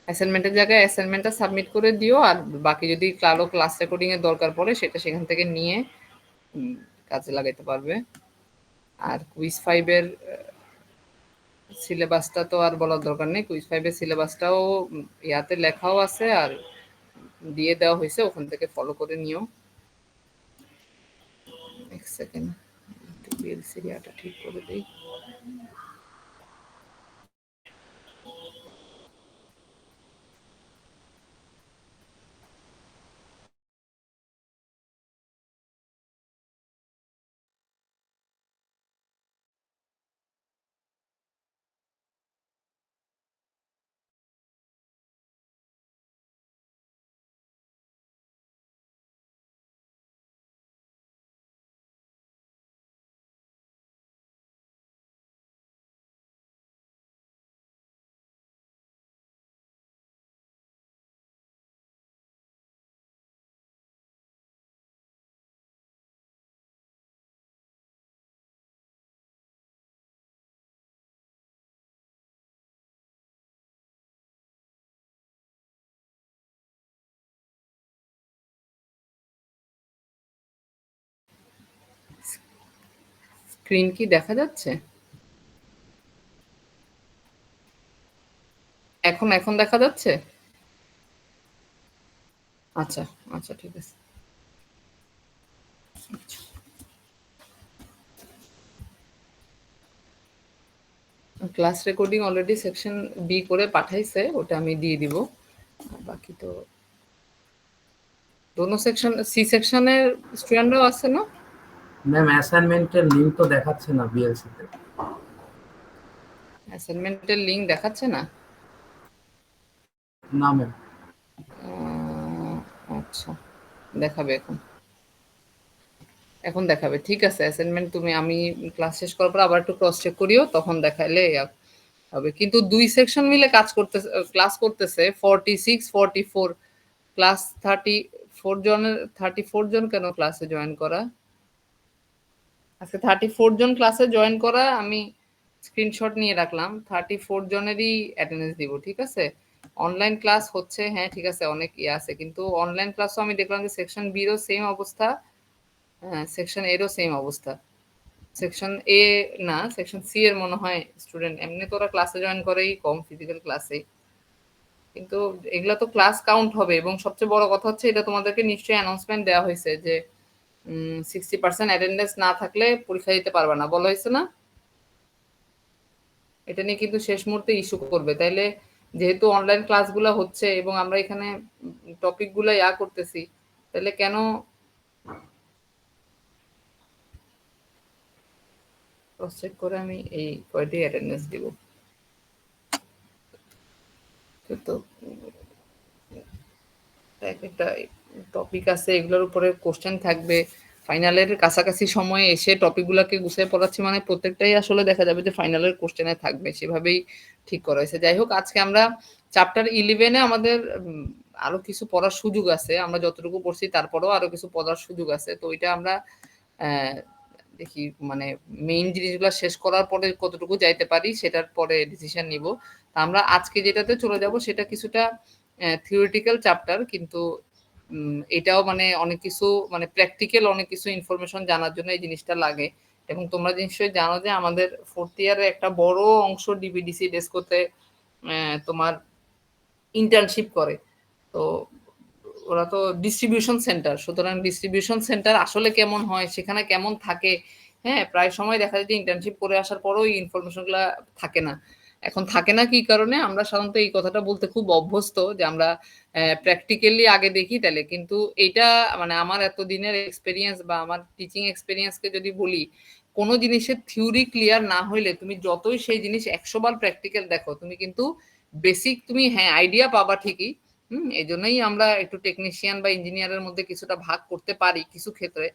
অ্যাসাইনমেন্টের জায়গায় অ্যাসাইনমেন্টটা সাবমিট করে দিও, আর বাকি যদি কারো ক্লাস রেকর্ডিং এর দরকার পড়ে সেটা সেখান থেকে নিয়ে কাজে লাগাইতে পারবে। আর কুইজ 5 এর সিলেবাসটা তো আর বলার দরকার নেই, কুইজ 5 এর সিলেবাসটাও ইয়াতে লেখাও আছে আর দিয়ে দেওয়া হয়েছে, ওখান থেকে ফলো করে নিও। এক সেকেন্ড, একটু বিএলসিরিয়াটা ঠিক করে দিই। স্ক্রিন কি দেখা যাচ্ছে? এখন এখন দেখা যাচ্ছে? আচ্ছা আচ্ছা, ঠিক আছে। Class recording already section B করে পাঠাইছে, ওটা আমি দিয়ে দিব। বাকি তো দোনো সেকশন, সি সেকশনের স্টুডেন্টরাও আছে না? ম্যাম অ্যাসাইনমেন্টের লিঙ্ক তো দেখাচ্ছে না বিএলসি তে। অ্যাসাইনমেন্টের লিঙ্ক দেখাচ্ছে না? না ম্যাম। আচ্ছা, দেখাবে এখন, এখন দেখাবে। ঠিক আছে, অ্যাসাইনমেন্ট তুমি, আমি ক্লাস শেষ করার পর আবার একটু ক্রস চেক করিও, তখন দেখাইলে হবে। কিন্তু 2 সেকশন মিলে কাজ করতেছে, ক্লাস করতেছে 46 44 ক্লাস 34 জনের, 34 জন কেন ক্লাসে জয়েন করা? আজকে 34 জন ক্লাসে জয়েন করা, আমি স্ক্রিনশট নিয়ে রাখলাম। 34 জনেরই অ্যাটেন্ডেন্স দিব, ঠিক আছে? অনলাইন ক্লাস হচ্ছে, হ্যাঁ ঠিক আছে, অনেক ইয়ে আছে, কিন্তু অনলাইন ক্লাসও আমি দেখলাম যে সেকশন বিরও সেম অবস্থা, হ্যাঁ সেকশন এরও সেম অবস্থা। সেকশন এ না, সেকশন সি এর মনে হয় স্টুডেন্ট এমনি তো ওরা ক্লাসে জয়েন করেই কম, ফিজিক্যাল ক্লাসে। কিন্তু এগুলা তো ক্লাস কাউন্ট হবে, এবং সবচেয়ে বড় কথা হচ্ছে এটা তোমাদেরকে নিশ্চয়ই অ্যানাউন্সমেন্ট দেওয়া হয়েছে যে 60% অ্যাটেন্ডেন্স না থাকলে পরীক্ষা দিতে পারবে না, বলা হয়েছে না? এটা নিয়ে কিন্তু শেষ মুহূর্তে ইস্যু করবে। তাইলে যেহেতু অনলাইন ক্লাসগুলো হচ্ছে এবং আমরা এখানে টপিকগুলো ইয়া করতেছি, তাহলে কেন ক্রস চেক করে আমি এই কয়টি অ্যাটেন্ডেন্স দিব? তো এক একটা টপিক আছে, এগুলোর উপরে কোশ্চেন থাকবে। ফাইনালের কাছাকাছি সময়ে এসে টপিকগুলোকে গুছিয়ে পড়াচ্ছি মানে প্রত্যেকটাই আসলে দেখা যাবে যে ফাইনালের কোশ্চেনে থাকবে, সেভাবেই ঠিক করা হয়েছে। যাই হোক, আজকে আমরা চ্যাপ্টার 11-এ আমাদের আরো কিছু পড়ার সুযোগ আছে, আমরা যতটুকু পড়ছি তারপরেও আরো কিছু পড়ার সুযোগ আছে। তো ওইটা আমরা দেখি মানে মেইন জিনিসগুলো শেষ করার পরে কতটুকু যাইতে পারি সেটার পরে ডিসিশন নিব। আমরা আজকে যেটাতে চলে যাব সেটা কিছুটা থিওরিটিক্যাল চ্যাপ্টার, কিন্তু এটাও মানে অনেক কিছু মানে প্র্যাকটিক্যাল অনেক কিছু ইনফরমেশন জানার জন্য এই জিনিসটা লাগে। এবং তোমরা নিশ্চয়ই জানো যে আমাদের ফোর্থ ইয়ারে একটা বড় অংশ ডিবিডিসি ডেস্কোতে তোমার ইন্টার্নশিপ করে। তো ওরা তো ডিস্ট্রিবিউশন সেন্টার, সুতরাং ডিস্ট্রিবিউশন সেন্টার আসলে কেমন হয়, সেখানে কেমন থাকে, হ্যাঁ প্রায় সময় দেখা যায় যে ইন্টার্নশিপ করে আসার পরেও এই ইনফরমেশনগুলো থাকে না। এখন থাকে না কি কারণে, আমরা সাধারণত এই কথাটা বলতে খুব অভ্যস্ত যে আমরা প্র্যাকটিক্যালি আগে দেখি, তাহলে কিন্তু এটা মানে আমার এতদিনের এক্সপেরিয়েন্স বা আমার টিচিং এক্সপেরিয়েন্সকে যদি বলি, কোনো জিনিসের থিওরি ক্লিয়ার না হইলে তুমি যতই সেই জিনিস 100 বার প্র্যাকটিক্যাল দেখো, তুমি কিন্তু বেসিক তুমি হ্যাঁ আইডিয়া পাবা ঠিকই। এই জন্যই আমরা একটু টেকনিশিয়ান বা ইঞ্জিনিয়ারের মধ্যে কিছুটা ভাগ করতে পারি কিছু ক্ষেত্রে।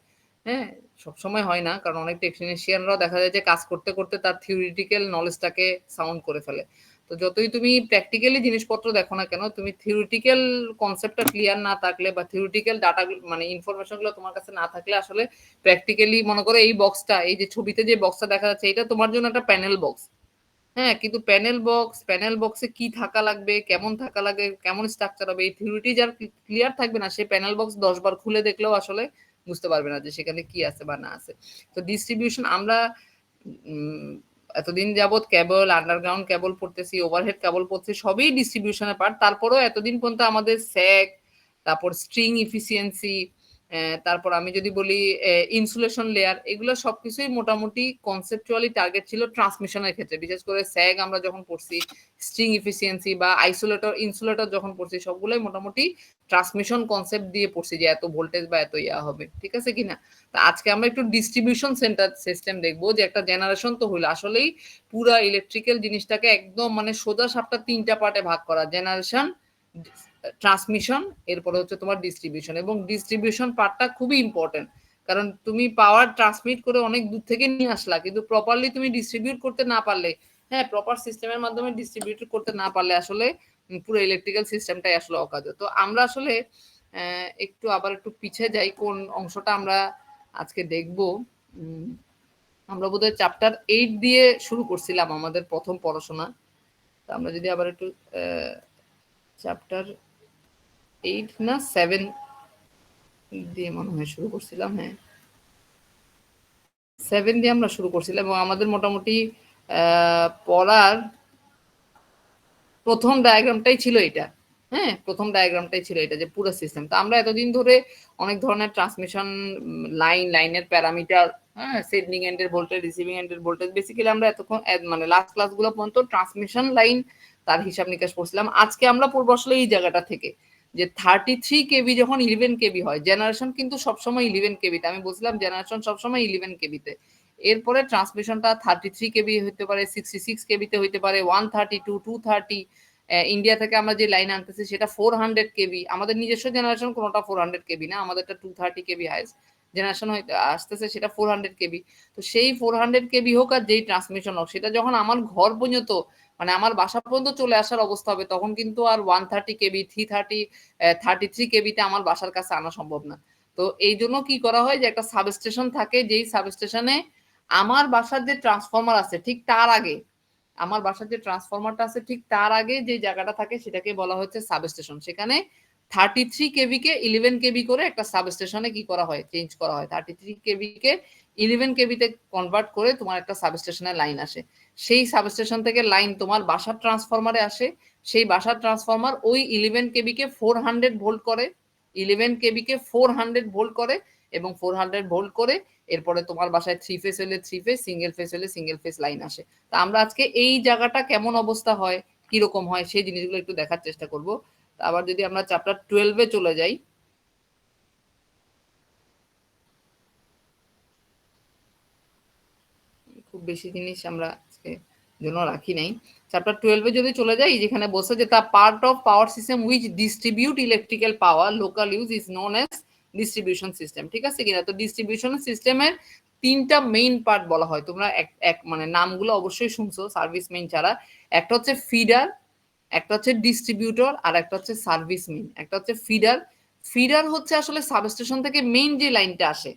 হ্যাঁ, সবসময় হয় না, কারণ অনেক টেকনিশিয়ানরাও দেখা যায় যে কাজ করতে করতে তার থিওরিটিক্যাল নলেজটাকে সাউন্ড করে ফেলে। তো যতই তুমি প্র্যাকটিক্যালি জিনিসপত্র দেখো না কেন, তুমি থিওরিটিক্যাল কনসেপ্টটা ক্লিয়ার না থাকলে বা থিওরিটিক্যাল ডাটা মানে ইনফরমেশনগুলো তোমার কাছে না থাকলে আসলে প্র্যাকটিক্যালি মনে করো এই বক্সটা, এই যে ছবিতে যে বক্সটা দেখা যাচ্ছে, এটা তোমার জন্য একটা প্যানেল বক্স। হ্যাঁ, কিন্তু প্যানেল বক্সে কি থাকা লাগবে, কেমন থাকা লাগে, কেমন স্ট্রাকচার হবে, এই থিওরিটি যার ক্লিয়ার থাকবে না, সে প্যানেল বক্স 10 বার খুলে দেখলেও আসলে বুঝতে পারবে না যে সেখানে কি আছে বা না আছে। তো ডিস্ট্রিবিউশন আমরা এতদিন যাবৎ কেবল, আন্ডারগ্রাউন্ড কেবল পড়তেছি, ওভারহেড কেবল পড়তেছি, সবই ডিস্ট্রিবিউশনের পার্ট। তারপরেও এতদিন পর্যন্ত আমাদের স্যাগ, তারপর স্ট্রিং ইফিসিয়েন্সি, তারপর আমি যদি বলি ইনসুলেশন লেয়ার, এগুলো সবকিছুই মোটামুটি কনসেপচুয়ালি টার্গেট ছিল ট্রান্সমিশনের ক্ষেত্রে। বিশেষ করে স্যাগ আমরা যখন পড়ছি, স্ট্রিং ইফিসিয়েন্সি বা ইনসুলেটর যখন পড়ছি, সবগুলোই মোটামুটি ট্রান্সমিশন কনসেপ্ট দিয়ে পড়ছি যে এত ভোল্টেজ বা এত ইয়া হবে, ঠিক আছে কিনা। তা আজকে আমরা একটু ডিস্ট্রিবিউশন সেন্টার সিস্টেম দেখবো, যে একটা জেনারেশন তো হইলো, আসলেই পুরা ইলেকট্রিক্যাল জিনিসটাকে একদম মানে সোজা সাপটা 3টা পার্টে ভাগ করা: জেনারেশন, ট্রান্সমিশন, এরপরে হচ্ছে তোমার ডিস্ট্রিবিউশন। এবং ডিস্ট্রিবিউশন পার্টটা খুবই ইম্পর্টেন্ট, কারণ তুমি পাওয়ার ট্রান্সমিট করে অনেক দূর থেকে নিয়ে আসলা, কিন্তু প্রপারলি তুমি ডিস্ট্রিবিউট করতে না পারলে, হ্যাঁ, প্রপার সিস্টেমের মাধ্যমে ডিস্ট্রিবিউট করতে না পারলে আসলে পুরো ইলেকট্রিক্যাল সিস্টেমটাই আসলে অকাজ। তো আমরা আসলে একটু আবার একটু পিছিয়ে যাই, কোন অংশটা আমরা আজকে দেখব। আমরা বোধহয় চ্যাপ্টার 8 দিয়ে শুরু করছিলাম আমাদের প্রথম পড়াশোনা। তো আমরা যদি আবার একটু চ্যাপ্টার 8 না 7 দিয়ে মনে হয় শুরু করছিলাম, হ্যাঁ 7 দিয়ে আমরা শুরু করছিলাম, এবং আমাদের মোটামুটি পড়ার প্রথম ডায়াগ্রামটাই ছিল এটা। হ্যাঁ, প্রথম ডায়াগ্রামটাই ছিল এটা, যে পুরো সিস্টেম। তো আমরা এতদিন ধরে অনেক ধরনের ট্রান্সমিশন লাইনের প্যারামিটার, হ্যাঁ, সেন্ডিং এন্ডের ভোল্টেজ, রিসিভিং এন্ডের ভোল্টেজ, বেসিক্যালি আমরা এতক্ষণ মানে লাস্ট ক্লাসগুলো পর্যন্ত ট্রান্সমিশন লাইন তার হিসাব নিকাশ করছিলাম। আজকে আমরা পড়বো আসলে এই জায়গাটা থেকে, যে 33 কেবি যখন 11 কেবি হয়, জেনারেশন কিন্তু সবসময় 11 কেবিতে, আমি বলছিলাম জেনারেশন সবসময় 11 কেবিতে। এরপরে ট্রান্সমিশনটা 33 কেবি হতে পারে, 66 কেবিতে হইতে পারে, 132, 230। ইন্ডিয়া থেকে আমরা যে লাইন আনতেছি সেটা 400 কেবি। আমাদের নিজস্ব জেনারেশন কোনোটা 400 কেবি না, আমাদেরটা 230 কেবি হাইস্ট জেনারেশন আসতেছে, সেটা 400 কেবি। তো সেই 400 কেবি হোক আর যেই ট্রান্সমিশন হোক, সেটা যখন আমার ঘর পর্যন্ত, মানে আমার বাসা পর্যন্ত চলে আসার অবস্থা হবে, তখন কিন্তু আর 130 কেবি, 33 কেবিতে আমার বাসার কাছে আনা সম্ভব না। তো এই জন্য কি করা হয়, যে একটা সাবস্টেশন থাকে, যেই সাবস্টেশনে আমার বাসার যে ট্রান্সফরমার আছে ঠিক তার আগে, আমার বাসার যে ট্রান্সফরমারটা আছে ঠিক তার আগে যে জায়গাটা থাকে সেটাকে বলা হচ্ছে সাবস্টেশন। সেখানে 33 কেবি কে 11 কেবি করে একটা সাবস্টেশনে কি করা হয়, চেঞ্জ করা হয়। 33 কেবি কে 11 কেবিতে কনভার্ট করে তোমার একটা সাবস্টেশনে লাইন আসে। সেই সাবস্টেশন থেকে লাইন তোমার বাসার ট্রান্সফরমারে আসে। সেই বাসার ট্রান্সফরমার ওই 11 কেবি কে 400 ভোল্ট করে, 11 কেবি কে 400 ভোল্ট করে, এবং 400 ভোল্ট করে এরপরে তোমার বাসায় 3 ফেজ হলে 3 ফেজ, সিঙ্গেল ফেজ হলে সিঙ্গেল ফেজ লাইন আসে। তা আমরা আজকে এই জায়গাটা কেমন অবস্থা হয়, কিরকম হয়, সেই জিনিসগুলো একটু দেখার চেষ্টা করব। আবার যদি আমরা চ্যাপ্টার 12-এ চলে যাই, খুব বেশি জিনিস আমরা আজকে জন্য রাখি নাই। চ্যাপ্টার 12-এ যদি চলে যাই, যেখানে বলছে যে the part of power system which distribute electrical power local use is known as distribution system, ঠিক আছে কিনা। তো ডিস্ট্রিবিউশন সিস্টেমের 3টা মেইন পার্ট বলা হয়, তোমরা এক মানে নামগুলো অবশ্যই শুনছো সার্ভিস মেইন ছাড়া। একটা হচ্ছে ফিডার, একটা হচ্ছে ডিস্ট্রিবিউটর, আর একটা হচ্ছে সার্ভিস মেইন। একটা হচ্ছে ফিডার। ফিডার হচ্ছে আসলে সাবস্টেশন থেকে মেইন যে লাইনটা আসে,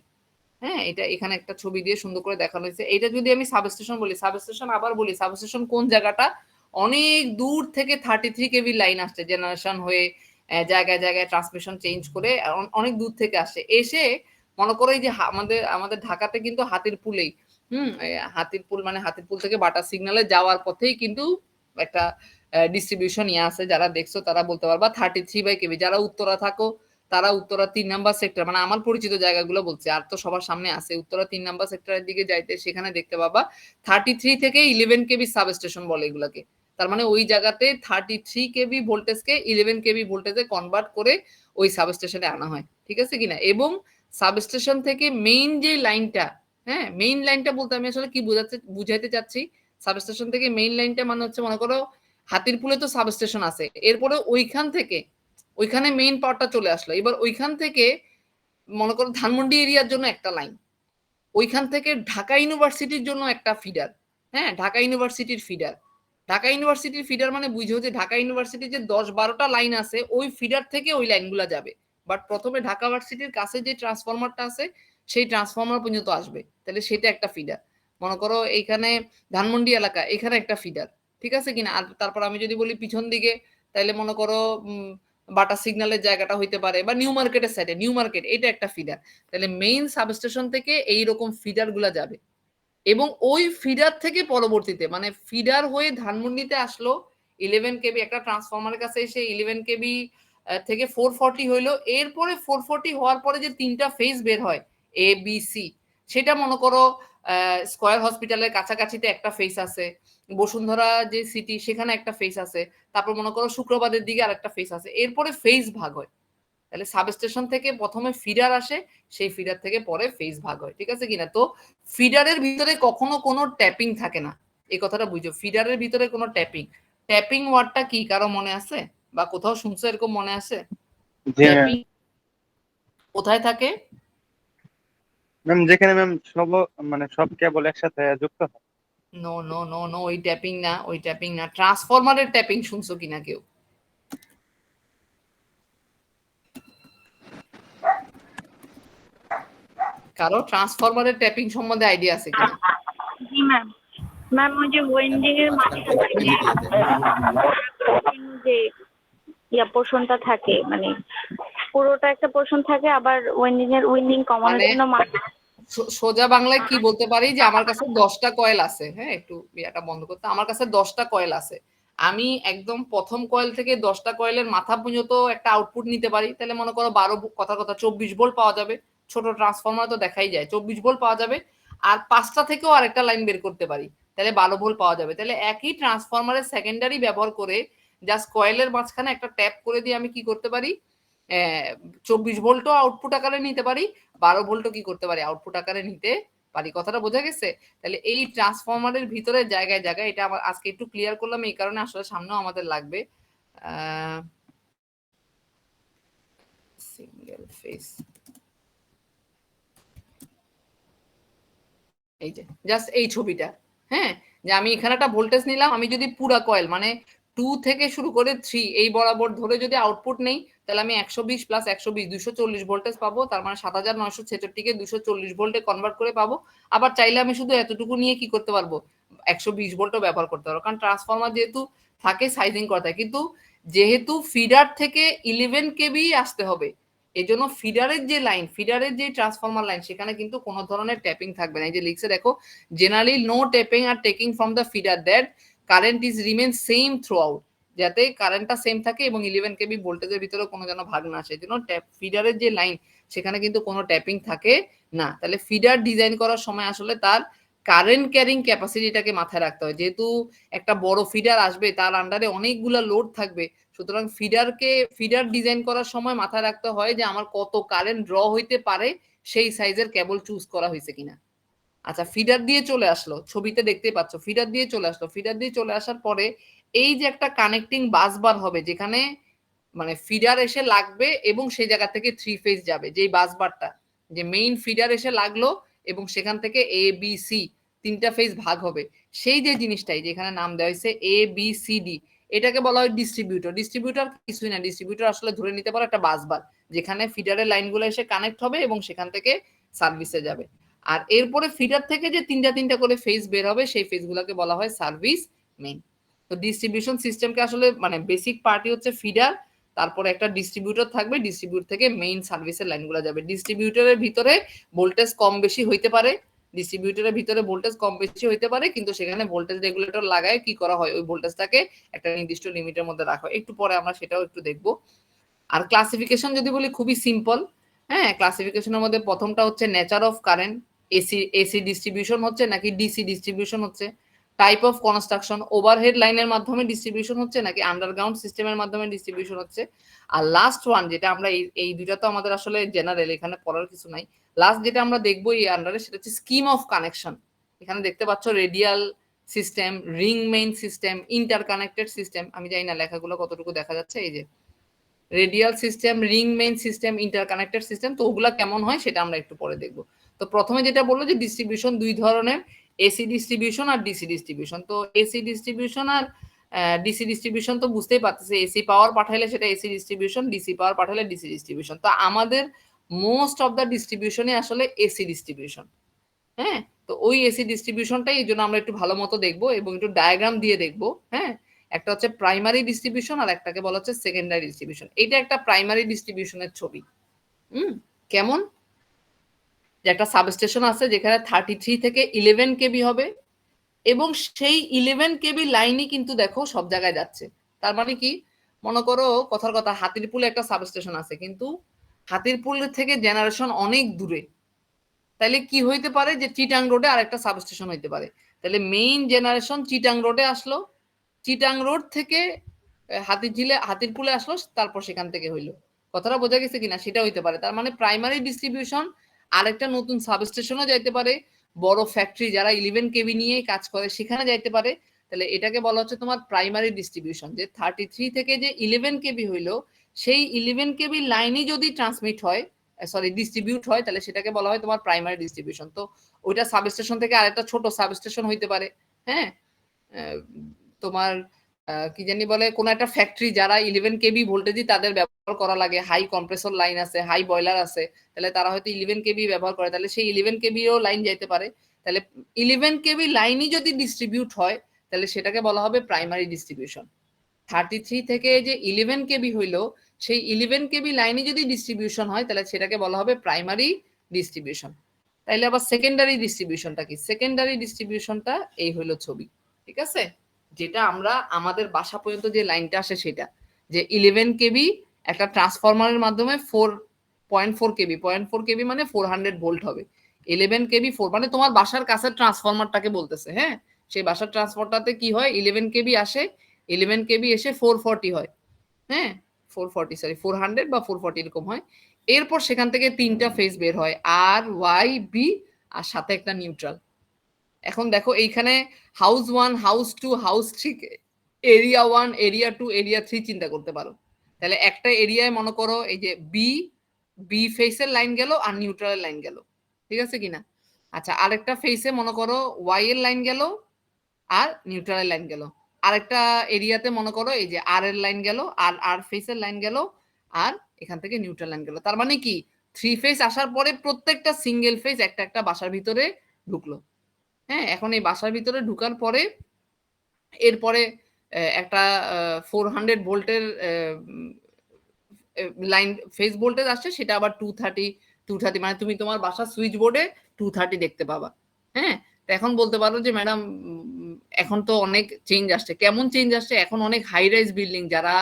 হ্যাঁ, এটা এখানে একটা ছবি দিয়ে সুন্দর করে দেখানো হয়েছে। এটা যদি আমি সাবস্টেশন বলি, সাবস্টেশন আবার বলি, সাবস্টেশন কোন জায়গাটা, অনেক দূর থেকে 33 কেভি লাইন আসছে জেনারেশন হয়ে, জায়গায় জায়গায় ট্রান্সমিশন চেঞ্জ করে অনেক দূর থেকে আসে, এসে মনে করো এই যে আমাদের আমাদের ঢাকাতে কিন্তু হাতির পুলেই, হাতির পুল মানে হাতির পুল থেকে বাটা সিগন্যালে যাওয়ার পথেই কিন্তু একটা ডিস্ট্রিবিউশন ইয়ে আছে, যারা দেখছো তারা বলতে পারবা 33/কেভি। যারা উত্তরা থাকো তারা উত্তরা 3 নাম্বার সেক্টর, মানে আমার পরিচিত জায়গাগুলো বলছে, আর তো সবার সামনে আছে, উত্তরা 3 নাম্বার সেক্টরের দিকে যাইতে সেখানে দেখতে পাবা 33 থেকে 11 কেবি সাবস্টেশন বলে এগুলাকে। তার মানে ওই জায়গাতে 33 কেবি ভোল্টেজকে 11 কেবি ভোল্টেজে কনভার্ট করে ওই সাবস্টেশনে আনা হয়, ঠিক আছে কিনা। এবং সাবস্টেশন থেকে মেইন যে লাইনটা, হ্যাঁ, মেইন লাইনটা বলতে আমি আসলে কি বুঝাইতে চাচ্ছি, সাবস্টেশন থেকে মেইন লাইনটা মানে হচ্ছে, মনে করো হাতিরপুলে তো সাবস্টেশন আছে, এরপরে ওইখান থেকে ওইখানে মেইন পাওয়ারটা চলে আসলো, এবার ওইখান থেকে মনে করো ধানমন্ডি এরিয়ার জন্য একটা লাইন, ওইখান থেকে ঢাকা ইউনিভার্সিটির জন্য একটা ফিডার, হ্যাঁ, ঢাকা ইউনিভার্সিটির ফিডার। ঢাকা ইউনিভার্সিটির ফিডার মানে বুঝো যে ঢাকা ইউনিভার্সিটির যে 10-12টা লাইন আছে, ওই ফিডার থেকে ওই লাইনগুলো যাবে। বাট প্রথমে ঢাকা ভার্সিটির কাছে যে ট্রান্সফরমারটা আছে সেই ট্রান্সফরমার পর্যন্ত আসবে, তাহলে সেটা একটা ফিডার। মনে করো এইখানে ধানমন্ডি এলাকা, এখানে একটা ফিডার, ঠিক আছে কিনা। আর তারপর আমি যদি বলি পিছন দিকে, তাহলে মনে করো বাটা সিগন্যালের জায়গাটা হইতে পারে, বা নিউ মার্কেটের সাইডে, নিউ মার্কেট এটা একটা ফিডার। তাহলে মেইন সাবস্টেশন থেকে এইরকম ফিডার গুলা যাবে, এবং ওই ফিডার থেকে পরবর্তীতে মানে ফিডার হয়ে ধানমন্ডিতে আসলো 11 কেবি, একটা ট্রান্সফরমারের কাছে এসে 11 কেবি থেকে 440 হইলো, এরপরে 440 হওয়ার পরে যে তিনটা ফেজ বের হয় এ বি সি, সেটা মনে করো স্কয়ার হসপিটালের কাছাকাছিতে একটা ফেস আছে, বসুন্ধরা যে সিটি সেখানে একটা ফেস আছে, তারপর মনে করো শুক্রবারের দিকে আরেকটা ফেস আছে, এরপরে ফেজ ভাগ হয়। তাহলে সাবস্টেশন থেকে প্রথমে ফিডার আসে, সেই ফিডার থেকে পরে ফেজ ভাগ হয়, ঠিক আছে কিনা। তো ফিডারের ভিতরে কখনো কোনো ট্যাপিং থাকে না, এই কথাটা বুঝো। ফিডারের ভিতরে কোনো ট্যাপিং, ট্যাপিং ওয়ার্ডটা কি কারো মনে আছে, বা কোথাও শুনছো এরকম মনে আছে? ট্যাপিং কোথায় থাকে? ম্যাম যেখানে ম্যাম সব মানে সব কেবল একসাথে যুক্ত হয়। নো নো নো নো, ওই ট্যাপিং না, ওই ট্যাপিং না। ট্রান্সফরমারের ট্যাপিং শুনছো কিনা কেউ? কারো ট্রান্সফরমারের ট্যাপিং সম্বন্ধে আইডিয়া আছে কিনা? জি ম্যাম। ম্যাম ওই যে ওয়েন্ডিং এর মাঝখানে যে পোর্শনটা থাকে, মানে পুরোটা একটা পোর্শন থাকে, আবার উইন্ডিং কমানোর জন্য সোজা বাংলায় কি বলতে পারি, যে আমার কাছে 10টা কয়েল আছে, হ্যাঁ একটু এটা বন্ধ করতে, আমার কাছে 10টা কয়েল আছে, আমি একদম প্রথম কয়েল থেকে 10টা কয়েলের মাথা পর্যন্ত একটা আউটপুট নিতে পারি, তাহলে মনে করো 12 কথা 24 ভোল্ট পাওয়া যাবে। ছোট ট্রান্সফরমার তো দেখাই যায় 24 ভোল্ট পাওয়া যাবে। আর 5টা থেকেও আরেকটা লাইন বের করতে পারি, তাহলে 12 ভোল্ট পাওয়া যাবে। তাহলে একই ট্রান্সফরমারের সেকেন্ডারি ব্যবহার করে জাস্ট কয়েলের মাঝখানে একটা ট্যাপ করে দিয়ে আমি কি করতে পারি, 24 ভোল্টও আউটপুট আকারে নিতে পারি, 12 ভোল্টও কি করতে পারি, আউটপুট আকারে নিতে পারি। কথাটা বোঝা গেছে? তাহলে এই ট্রান্সফরমারের ভিতরে জায়গায় জায়গায়, এটা আমার আজকে একটু ক্লিয়ার করলাম এই কারণে, আসলে সামনেও আমাদের লাগবে সিঙ্গেল ফেজ। এই যে জাস্ট এই ছবিটা, হ্যাঁ, যে আমি এখানে একটা ভোল্টেজ নিলাম, আমি যদি পুরা কয়েল মানে 2 থেকে শুরু করে 3 এই বরাবর ধরে যদি আউটপুট নেই, তাহলে আমি 120 প্লাস 120 240 ভোল্টেজ পাবো, তার মানে 7966 কে 240 ভোল্টে কনভার্ট করে পাবো। আবার চাইলে আমি শুধু এতটুকু নিয়ে কি করতে পারবো, 120 ভোল্টও ব্যবহার করতে পারবো, কারণ ট্রান্সফরমার যেহেতু থাকে সাইজিং করা থাকে, কিন্তু যেহেতু ফিডার থেকে 11 কেবি আসতে হবে, এই জন্য ফিডারের যে লাইন, ফিডারের যে ট্রান্সফরমার লাইন, সেখানে কিন্তু কোনো ধরনের ট্যাপিং থাকবে না। এই যে লিখছে দেখো, জেনারেলি নো ট্যাপিং আর taking from the feeder, that current is remain same throughout, যাতে কারেন্টটা সেম থাকে এবং 11 কেবি ভোল্টেজের ভিতরে কোনো যেন ভাগ না আসে। এই জন্য ফিডারের যে লাইন, সেখানে কিন্তু কোনো ট্যাপিং থাকে না। তাহলে ফিডার ডিজাইন করার সময় আসলে তার কারেন্ট ক্যারিং ক্যাপাসিটিটাকে মাথায় রাখতে হয়, যেহেতু একটা বড় ফিডার আসবে, তার আন্ডারে অনেকগুলা লোড থাকবে, সুতরাং ফিডার ডিজাইন করার সময় মাথায় রাখতে হয় যে আমার কত কারেন্ট ড্র হইতে পারে, সেই সাইজের কেবল চুজ করা হয়েছে কিনা। আচ্ছা, ফিডার দিয়ে চলে আসলো, ছবিতে দেখতে পাচ্ছ ফিডার দিয়ে চলে আসলো। ফিডার দিয়ে চলে আসার পরে এই যে একটা কানেক্টিং বাস বার হবে, যেখানে মানে ফিডার এসে লাগবে এবং সেই জায়গা থেকে 3 ফেজ যাবে, যেই বাস বারটা, যে মেইন ফিডার এসে লাগলো এবং সেখান থেকে এ বি সি তিনটা ফেজ ভাগ হবে, সেই যে জিনিসটাই যেখানে নাম দেওয়া হয়েছে এ বি সি ডি, এটাকে বলা হয় ডিস্ট্রিবিউটর। ডিস্ট্রিবিউটর কিছুই না, ডিস্ট্রিবিউটর আসলে ধরে নিতে পারো একটা বাস বার, যেখানে ফিডারের লাইনগুলো এসে কানেক্ট হবে এবং সেখান থেকে সার্ভিসে যাবে। আর এরপরে ফিডার থেকে যে তিনটা করে ফেজ বের হবে, সেই ফেজগুলোকে বলা হয় সার্ভিস মেইন। তো ডিস্ট্রিবিউশন সিস্টেমকে আসলে মানে বেসিক পার্টি হচ্ছে ফিডার, তারপরে একটা ডিস্ট্রিবিউটর থাকবে, ডিস্ট্রিবিউটর থেকে মেইন সার্ভিসের লাইনগুলো যাবে। ডিস্ট্রিবিউটরের ভিতরে ভোল্টেজ কম বেশি হইতে পারে, ডিস্ট্রিবিউটরের ভিতরে ভোল্টেজ কম বেশি হইতে পারে, কিন্তু সেখানে ভোল্টেজ রেগুলেটর লাগায় কি করা হয়, ওই ভোল্টেজটাকে একটা নির্দিষ্ট লিমিটের মধ্যে রাখা হয়। একটু পরে আমরা সেটাও একটু দেখবো। আর ক্লাসিফিকেশন যদি বলি, খুবই সিম্পল। হ্যাঁ, ক্লাসিফিকেশনের মধ্যে প্রথমটা হচ্ছে nature of current, AC distribution হচ্ছে নাকি ডিসি ডিস্ট্রিবিউশন হচ্ছে, টাইপ অফ কনস্ট্রাকশন, ওভারহেড লাইনের মাধ্যমে ডিস্ট্রিবিউশন হচ্ছে নাকি আন্ডারগ্রাউন্ড সিস্টেমের মাধ্যমে ডিস্ট্রিবিউশন হচ্ছে। আর লাস্ট ওয়ান যেটা আমরা এই দুইটা তো আমাদের আসলে জেনারেল, এখানে পড়ার কিছু নাই। লাস্ট যেটা আমরা দেখবো এই আন্ডারে, সেটা হচ্ছে স্কিম অফ কানেকশন। এখানে দেখতে পাচ্ছ radial system, ring main system, interconnected system. আমি জানি না লেখাগুলো কতটুকু দেখা যাচ্ছে, এই যে radial system, ring main system, interconnected system. তো ওগুলা কেমন হয় সেটা আমরা একটু পরে দেখবো। তো প্রথমে যেটা বললো যে ডিস্ট্রিবিউশন দুই ধরনের, এসি ডিস্ট্রিবিউশন আর ডিসি ডিস্ট্রিবিউশন। তো এসি ডিস্ট্রিবিউশন আর ডিসি ডিস্ট্রিবিউশন তো বুঝতেই পারতেছে, এসি পাওয়ার পাঠাইলে সেটা এসি ডিস্ট্রিবিউশন, ডিসি পাওয়ার পাঠাইলে ডিসি ডিস্ট্রিবিউশন। তো আমাদের মোস্ট অফ দ্য ডিস্ট্রিবিউশনই আসলে এসি ডিস্ট্রিবিউশন। হ্যাঁ, তো ওই এসি ডিস্ট্রিবিউশনটাই এই জন্য আমরা একটু ভালো মতো দেখবো এবং একটু ডায়াগ্রাম দিয়ে দেখবো। হ্যাঁ, একটা হচ্ছে প্রাইমারি ডিস্ট্রিবিউশন আর একটাকে বলা হচ্ছে সেকেন্ডারি ডিস্ট্রিবিউশন। এটা একটা প্রাইমারি ডিস্ট্রিবিউশনের ছবি। কেমন, যে একটা সাবস্টেশন আছে যেখানে 33 থেকে 11 কেবি হবে এবং সেই 11 কেবি লাইনই কিন্তু দেখো সব জায়গায় যাচ্ছে। তার মানে কি, মনে করো কথার কথা হাতিরপুলে একটা সাবস্টেশন আছে কিন্তু হাতিরপুল থেকে জেনারেশন অনেক দূরে, তাহলে কি হইতে পারে যে চিটাং রোডে আরেকটা সাবস্টেশন হইতে পারে। তাহলে মেইন জেনারেশন চিটাং রোডে আসলো, চিটাং রোড থেকে হাতিরপুলে আসলো, তারপর সেখান থেকে হইলো। কথাটা বোঝা গেছে কিনা সেটা হইতে পারে। তার মানে প্রাইমারি ডিস্ট্রিবিউশন আরেকটা নতুন সাবস্টেশনও যাইতে পারে, বড় ফ্যাক্টরি যারা 11 কেবি নিয়ে কাজ করে সেখানে যাইতে পারে। তাহলে এটাকে বলা হচ্ছে তোমার প্রাইমারি ডিস্ট্রিবিউশন, যে 33 থেকে যে 11 কেবি হইলো সেই 11 কেবি লাইনই যদি ট্রান্সমিট হয়, সরি ডিস্ট্রিবিউট হয়, তাহলে সেটাকে বলা হয় তোমার প্রাইমারি ডিস্ট্রিবিউশন। তো ওইটা সাবস্টেশন থেকে আরেকটা ছোট সাবস্টেশন হইতে পারে। হ্যাঁ, তোমার কি জানি বলে, কোন একটা ফ্যাক্টরি যারা 11 কেবি ভোল্টেজই তাদের ব্যবহার করা লাগে, হাই কম্প্রেসর লাইন আছে, হাই বয়লার আছে, তাহলে তারা হয়তো 11 কেবি ব্যবহার করে, তাহলে সেই 11 কেবিও লাইন যাইতে পারে। তাহলে 11 কেবি লাইনই যদি ডিস্ট্রিবিউট হয় তাহলে সেটাকে বলা হবে প্রাইমারি ডিস্ট্রিবিউশন। 33 থেকে যে 11 কেবি হইলো সেই 11 কেবি লাইনে যদি ডিস্ট্রিবিউশন হয় তাহলে সেটাকে বলা হবে প্রাইমারি ডিস্ট্রিবিউশন। তাইলে আবার সেকেন্ডারি ডিস্ট্রিবিউশনটা কি? সেকেন্ডারি ডিস্ট্রিবিউশনটা এই হইলো ছবি, ঠিক আছে? যেটা আমরা আমাদের বাসা পর্যন্ত যে লাইনটা আসে সেটা, যে 11 কেবি একটা ট্রান্সফরমারের মাধ্যমে 4.4 কেবি, 0.4 কেবি মানে 400 ভোল্ট হবে। 11 কেবি 4 মানে তোমার বাসার কাছে ট্রান্সফরমারটাকে বলতেছে। হ্যাঁ, সেই বাসার ট্রান্সফরমারটাতে কি হয়, 11 কেবি আসে, 11 কেবি এসে 440 হয়। হ্যাঁ, 440 সরি 400 বা 440 এরকম হয়। এরপর সেখান থেকে তিনটা ফেজ বের হয়, আর ওয়াই বি আর সাথে একটা নিউট্রাল। এখন দেখো এইখানে house 1, house 2, house 3, area 1, area 2, area 3 চিন্তা করতে পারো। তাহলে একটা এরিয়ায় মনে করো এই যে বি ফেসের লাইন গেল আর নিউট্রালের লাইন গেল, ঠিক আছে কিনা? আচ্ছা, আরেকটা ফেসে মনে করো ওয়াই এর লাইন গেল আর নিউট্রালের লাইন গেল। আরেকটা এরিয়াতে মনে করো এই যে আর এর লাইন গেল আর আর ফেসের লাইন গেল আর এখান থেকে নিউট্রাল লাইন গেল। তার মানে কি, 3 ফেস আসার পরে প্রত্যেকটা সিঙ্গেল ফেস একটা একটা বাসার ভিতরে ঢুকলো। হ্যাঁ, এখন এই বাসার ভিতরে ঢুকার পরে এরপরে একটা 400 ভোল্টের লাইন ফেজ ভোল্টেজ আসছে, সেটা আবার 230 মানে তুমি তোমার বাসার সুইচ বোর্ডে 230 দেখতে পাবা। হ্যাঁ, তো এখন বলতে পারো যে ম্যাডাম এখন তো অনেক চেঞ্জ আসছে। কেমন চেঞ্জ আসছে? এখন অনেক হাই রাইজ বিল্ডিং, যারা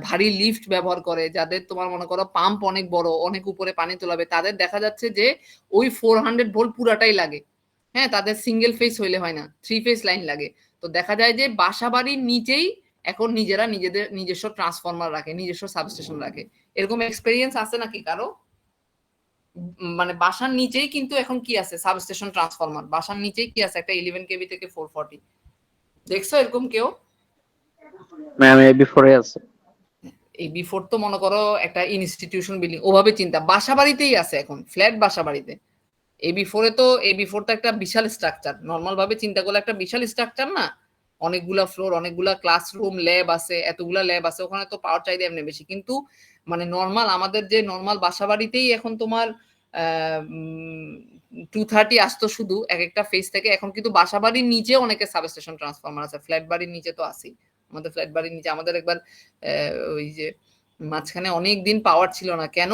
ভারী লিফট ব্যবহার করে, যাদের তোমার মনে করো পাম্প অনেক বড়, অনেক উপরে পানি তোলাবে, তাদের দেখা যাচ্ছে যে ওই 400 ভোল্ট পুরাটাই লাগে। হ্যাঁ, তাদের সিঙ্গেল ফেস হইলে হয় না, 3 ফেস লাইন লাগে। তো দেখা যায় যে বাসা বাড়ির নিচেই এখন নিজেরা নিজেদের নিজস্ব ট্রান্সফরমার রাখে, নিজস্ব সাবস্টেশন রাখে। এরকম এক্সপেরিয়েন্স আছে নাকি কারো? মানে বাসার নিচেই কিন্তু এখন কি আছে, সাবস্টেশন ট্রান্সফরমার বাসার নিচেই কি আছে, একটা 11 কেবি থেকে 440। দেখছো এরকম কেউ? ম্যাম এ বিফোরে আছে। এই বিফোর তো মনে করো একটা ইনস্টিটিউশন বিল্ডিং, ওভাবে চিন্তা, বাসা বাড়িতেই আছে এখন, ফ্ল্যাট বাসা বাড়িতে। এবি ফোর তো একটা বিশাল স্ট্রাকচার, নর্মাল ভাবে চিন্তা করলে একটা বিশাল স্ট্রাকচার না, অনেকগুলা ফ্লোর, অনেকগুলা ক্লাসরুম, ল্যাব আছে, এতগুলা ল্যাব আছে, ওখানে তো পাওয়ার চাহিদা এমনি বেশি। কিন্তু মানে নর্মাল আমাদের যে নর্মাল বাসা বাড়িতেই এখন তোমার 230 আসতো শুধু এক একটা ফেজ থেকে। এখন কিন্তু বাসা বাড়ির নিচে অনেকে সাবস্টেশন ট্রান্সফরমার আছে, ফ্ল্যাট বাড়ির নিচে তো আছেই। আমাদের ফ্ল্যাট বাড়ির নিচে আমাদের একবার ওই যে মাঝখানে অনেক দিন পাওয়ার ছিল না। কেন?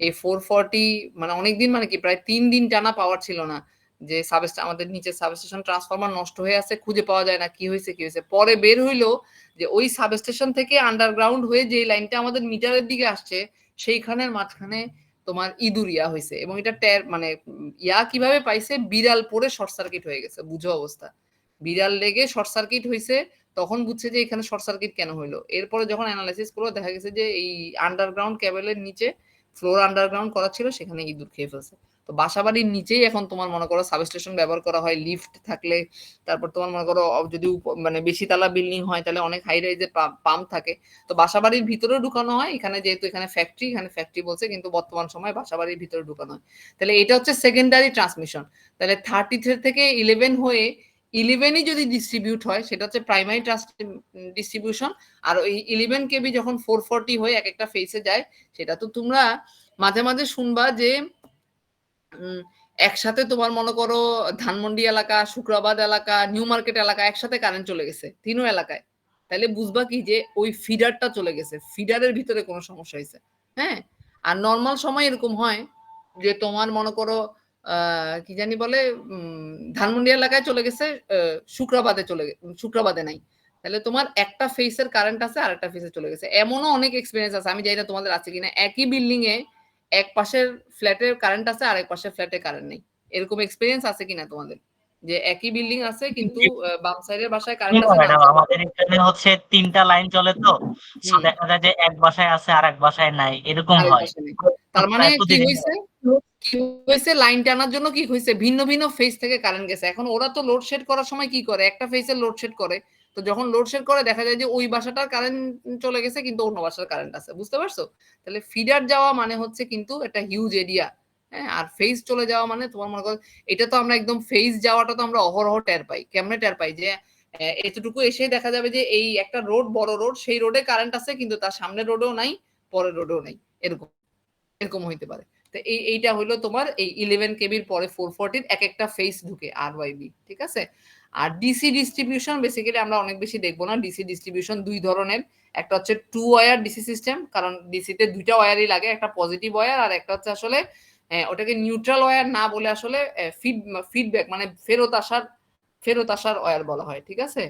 এই 440 মানে অনেকদিন, মানে কি প্রায় 3 দিন টানা পাওয়ার ছিল না, যে আমাদের নিচে সাবস্টেশন ট্রান্সফরমার নষ্ট হয়ে আছে, খুঁজে পাওয়া যায় না কি হয়েছে কি হয়েছে। পরে বের হইলো যে ওই সাবস্টেশন থেকে আন্ডারগ্রাউন্ড হয়ে যে লাইনটা আমাদের মিটারের দিকে আসছে সেইখানের মাঝখানে তোমার ইঁদুর ইয়া হয়েছে, এবং এটা মানে ইয়া কিভাবে পাইছে, বিড়াল পড়ে শর্ট সার্কিট হয়ে গেছে, বুঝো অবস্থা। বিড়াল লেগে শর্ট সার্কিট হয়েছে, তখন বুঝছে যে এখানে শর্ট সার্কিট কেন হইলো। এরপরে যখন অ্যানালাইসিস করলো দেখা গেছে যে এই আন্ডারগ্রাউন্ড কেবলের নিচে ফ্লোর আন্ডারগ্রাউন্ড করা ছিল, সেখানে ইঁদুর খেয়ে ফেলছে। তো বাসাবাড়ির নিচেই এখন তোমার মনে করো সাবস্টেশন ব্যবহার করা হয়, লিফট থাকলে, তারপর তোমার মনে করো যদি মানে বেশি তালা বিল্ডিং হয় তাহলে অনেক হাই রাইজে পাম্প থাকে, তো বাসাবাড়ির ভিতরেও ঢুকানো হয়। এখানে যেহেতু এখানে ফ্যাক্টরি বলছে, কিন্তু বর্তমান সময় বাসাবাড়ির ভিতরে ঢুকানো হয়। তাহলে এটা হচ্ছে সেকেন্ডারি ট্রান্সমিশন। তাহলে 33 থেকে 11 হয়ে 11ই যদি ডিস্ট্রিবিউট হয় সেটা হচ্ছে প্রাইমারি ডিস্ট্রিবিউশন। আর ওই 11 কেবি যখন 440 হয়ে এক একটা ফেসে যায়, সেটা তো তোমরা মাঝে মাঝে শুনবা যে একসাথে তোমার মনে করো ধানমন্ডি এলাকা, শুক্রাবাদ এলাকা, নিউ মার্কেট এলাকা একসাথে কারেন্ট চলে গেছে তিনও এলাকায়, তাহলে বুঝবা কি যে ওই ফিডারটা চলে গেছে, ফিডারের ভিতরে কোনো সমস্যা হয়েছে। হ্যাঁ, আর নর্মাল সময় এরকম হয় যে তোমার মনে করো কি জানি বলে ধানমন্ডি এলাকায় চলে গেছে, শুক্রাবাদে শুক্রাবাদে নাই, তাহলে তোমার একটা ফেসের কারেন্ট আছে আর একটা ফেসে চলে গেছে। এমনও অনেক এক্সপিরিয়েন্স আছে, আমি জানি না তোমাদের আছে কিনা, একই বিল্ডিং এ এক পাশের ফ্ল্যাটের কারেন্ট আছে আর এক পাশের ফ্ল্যাটে কারেন্ট নেই, এরকম এক্সপিরিয়েন্স আছে কিনা তোমাদের, যে একই বিল্ডিং আছে কিন্তু বাম সাইডের বাসায় কারেন্ট আছে, ম্যাডাম আমাদের এখানে হচ্ছে 3টা লাইন চলে তো, সো দেখা যায় যে এক বাসায় আছে আর এক বাসায় নাই, এরকম হয়। তার মানে কি হয়েছে লাইন টানার জন্য কি হয়েছে, ভিন্ন ভিন্ন ফেজ থেকে কারেন্ট গেছে। এখন ওরা তো লোডশেড করার সময় কি করে, একটা ফেজের লোডশেড করে, তো যখন লোডশেড করে দেখা যায় যে ওই বাসাটার কারেন্ট চলে গেছে কিন্তু অন্য বাসার কারেন্ট আছে, বুঝতে পারছো? তাহলে ফিডার যাওয়া মানে হচ্ছে কিন্তু একটা হিউজ এরিয়া, হ্যাঁ, আর ফেজ চলে যাওয়া মানে তোমার মনে করো এটা তো আমরা একদম ফেজ যাওয়াটা তো আমরা অহরহ টের পাই। কেমনে টের পাই, যে এতটুকু এসে দেখা যাবে যে এই একটা রোড, বড় রোড, সেই রোডে কারেন্ট আছে কিন্তু তার সামনের রোডেও নাই, পরের রোডেও নাই, এরকম এরকম হইতে পারে। তো এইটা হইলো তোমার এই 11 কেবির পরে 440 এক একটা ফেস ঢুকে RYB, ঠিক আছে? আর ডিসি ডিস্ট্রিবিউশন বেসিক্যালি আমরা অনেক বেশি দেখবো না। ডিসি ডিস্ট্রিবিউশন দুই ধরনের, একটা হচ্ছে 2 ওয়্যার ডিসি সিস্টেম, কারণ ডিসিতে দুইটা ওয়্যারই লাগে, একটা পজিটিভ ওয়্যার আর একটা হচ্ছে আসলে ওটাকে নিউট্রাল ওয়্যার না বলে আসলে ফিডব্যাক মানে ফেরত আসার ওয়্যার বলা হয়, ঠিক আছে?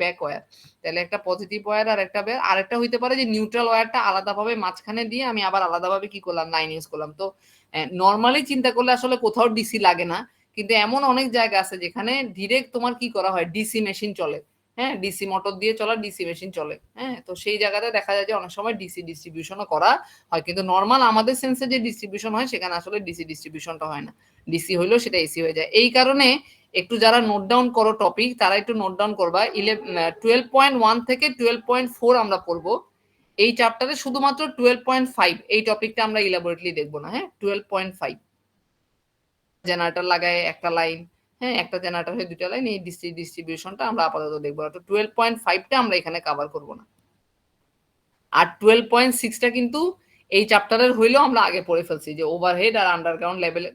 Back wire. তাহলে একটা পজিটিভ ওয়্যার আর একটা আরেকটা হইতে পারে যে নিউট্রাল ওয়্যারটা আলাদাভাবে মাঝখানে দিয়ে আমি আবার আলাদাভাবে কি করলাম, লাইন ইউজ করলাম। তো নর্মালি চিন্তা করলে আসলে কোথাও ডিসি লাগে না, কিন্তু এমন অনেক জায়গা আছে যেখানে ডিরেক্ট তোমার কি করা হয়, ডিসি মেশিন চলে, হ্যাঁ, ডিসি মোটর দিয়ে চলা ডিসি মেশিন চলে, হ্যাঁ। তো সেই জায়গাতে দেখা যায় যে অনেক সময় ডিসি ডিস্ট্রিবিউশনও করা হয়, কিন্তু নর্মাল আমাদের সেন্সে যে ডিস্ট্রিবিউশন হয় সেখানে আসলে ডিসি ডিস্ট্রিবিউশনটা হয় না, ডিসি হইলেও সেটা এসি হয়ে যায়। এই কারণে একটু যারা নোট ডাউন করো টপিক, তারা একটু নোট ডাউন করবা। 12.1 থেকে 12.4 আমরা পড়বো এই চ্যাপ্টারে, শুধুমাত্র 12.5 এই টপিকটা আমরা ইলাবোরেটলি দেখবো না, হ্যাঁ। 12.5 জেনারেটর লাগায় একটা লাইন, হ্যাঁ, একটা জেনারেটর হয়ে দুটো লাইন, এই ডিস্ট্রিবিউশনটা আমরা আপাতত দেখবো না। তো 12.5টা আমরা এখানে কভার করবো না। আর 12.6টা কিন্তু এই চ্যাপ্টারের হইলেও আমরা আগে পড়ে ফেলছি, যে ওভারহেড আর আন্ডারগ্রাউন্ড লেভেল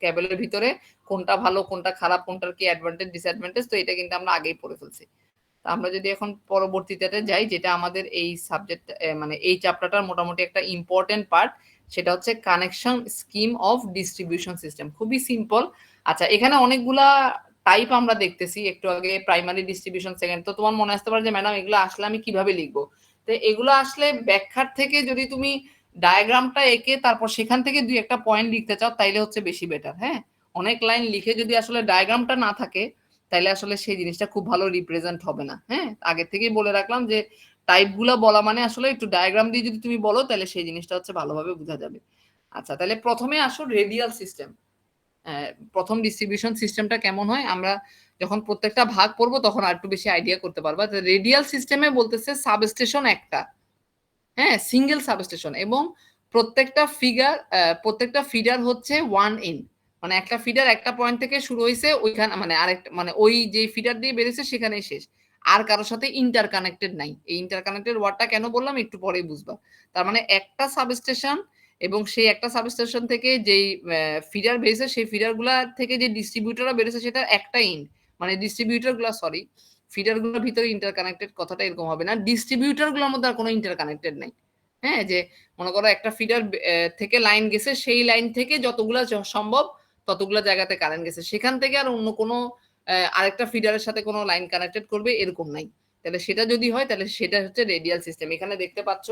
কেবলের ভিতরে কোনটা ভালো কোনটা খারাপ, কোনটার কি অ্যাডভান্টেজ ডিসঅ্যাডভান্টেজ, তো এটা কিন্তু আমরা আগেই পড়ে ফেলছি। আমরা যদি এখন পরবর্তীতে যাই, যেটা আমাদের এই সাবজেক্ট মানে এই চ্যাপ্টারটার মোটামুটি একটা ইম্পর্টেন্ট পার্ট, সেটা হচ্ছে connection scheme of distribution system. খুবই সিম্পল। আচ্ছা, এখানে অনেকগুলা টাইপ আমরা দেখতেছি, একটু আগে প্রাইমারি ডিস্ট্রিবিউশন, সেকেন্ড, তো তোমার মনে আসতে পারে যে ম্যাডাম এগুলো আসলে আমি কিভাবে লিখবো? তো এগুলো আসলে ব্যাখ্যার থেকে যদি তুমি ডায়াগ্রামটা এঁকে তারপর সেখান থেকে দুই একটা পয়েন্ট লিখতে চাও তাইলে হচ্ছে বেশি বেটার, হ্যাঁ। অনেক লাইন লিখে যদি আসলে ডায়াগ্রামটা না থাকে তাইলে আসলে সেই জিনিসটা খুব ভালো রিপ্রেজেন্ট হবে না, হ্যাঁ। আগে থেকেই বলে রাখলাম যে টাইপগুলো বলা মানে আসলে একটু ডায়াগ্রাম দিয়ে যদি তুমি বলো তাহলে সেই জিনিসটা হচ্ছে ভালোভাবে বোঝা যাবে। আচ্ছা, তাহলে প্রথমে আসো রেডিয়াল সিস্টেম। প্রথম ডিস্ট্রিবিউশন সিস্টেমটা কেমন হয় আমরা যখন প্রত্যেকটা ভাগ পড়বো তখন আর একটু বেশি আইডিয়া করতে পারবা। রেডিয়াল সিস্টেমে বলতেছে সাবস্টেশন একটা, হ্যাঁ, সিঙ্গেল সাবস্টেশন, এবং প্রত্যেকটা ফিডার হচ্ছে 1 ইন, মানে একটা ফিডার একটা পয়েন্ট থেকে শুরু হয়েছে ওইখানে, মানে আরেকটা মানে ওই যে ফিডার দিয়ে বেরিয়েছে সেখানেই শেষ, আর কারোর সাথে ইন্টারকানেক্টেড নাই। এই ইন্টারকানেক্টেড ওয়ার্ডটা কেন বললাম একটু পরেই বুঝবা। তার মানে একটা সাবস্টেশন, এবং সেই একটা সাবস্টেশন থেকে যেই ফিডার বেরিয়েছে সেই ফিডার গুলা থেকে যে ডিস্ট্রিবিউটররা বেরিয়েছে সেটা একটা ইন, মানে ডিস্ট্রিবিউটর গুলা সরি ফিডার গুলোর ভিতরে ইন্টারকানেক্টেড কথাটা এরকম হবে না, ডিস্ট্রিবিউটর গুলোর মধ্যে আর কোনো ইন্টারকানেক্টেড নাই, হ্যাঁ। যে মনে করো একটা ফিডার থেকে লাইন গেছে, সেই লাইন থেকে যতগুলা সম্ভব ততগুলা জায়গাতে কারেন্ট গেছে, সেখান থেকে আর অন্য কোনো আরেকটা ফিডারের সাথে কোনো লাইন কানেক্টেড করবে এরকম নাই। তাহলে সেটা যদি হয় তাহলে সেটা হচ্ছে রেডিয়াল সিস্টেম। এখানে দেখতে পাচ্ছ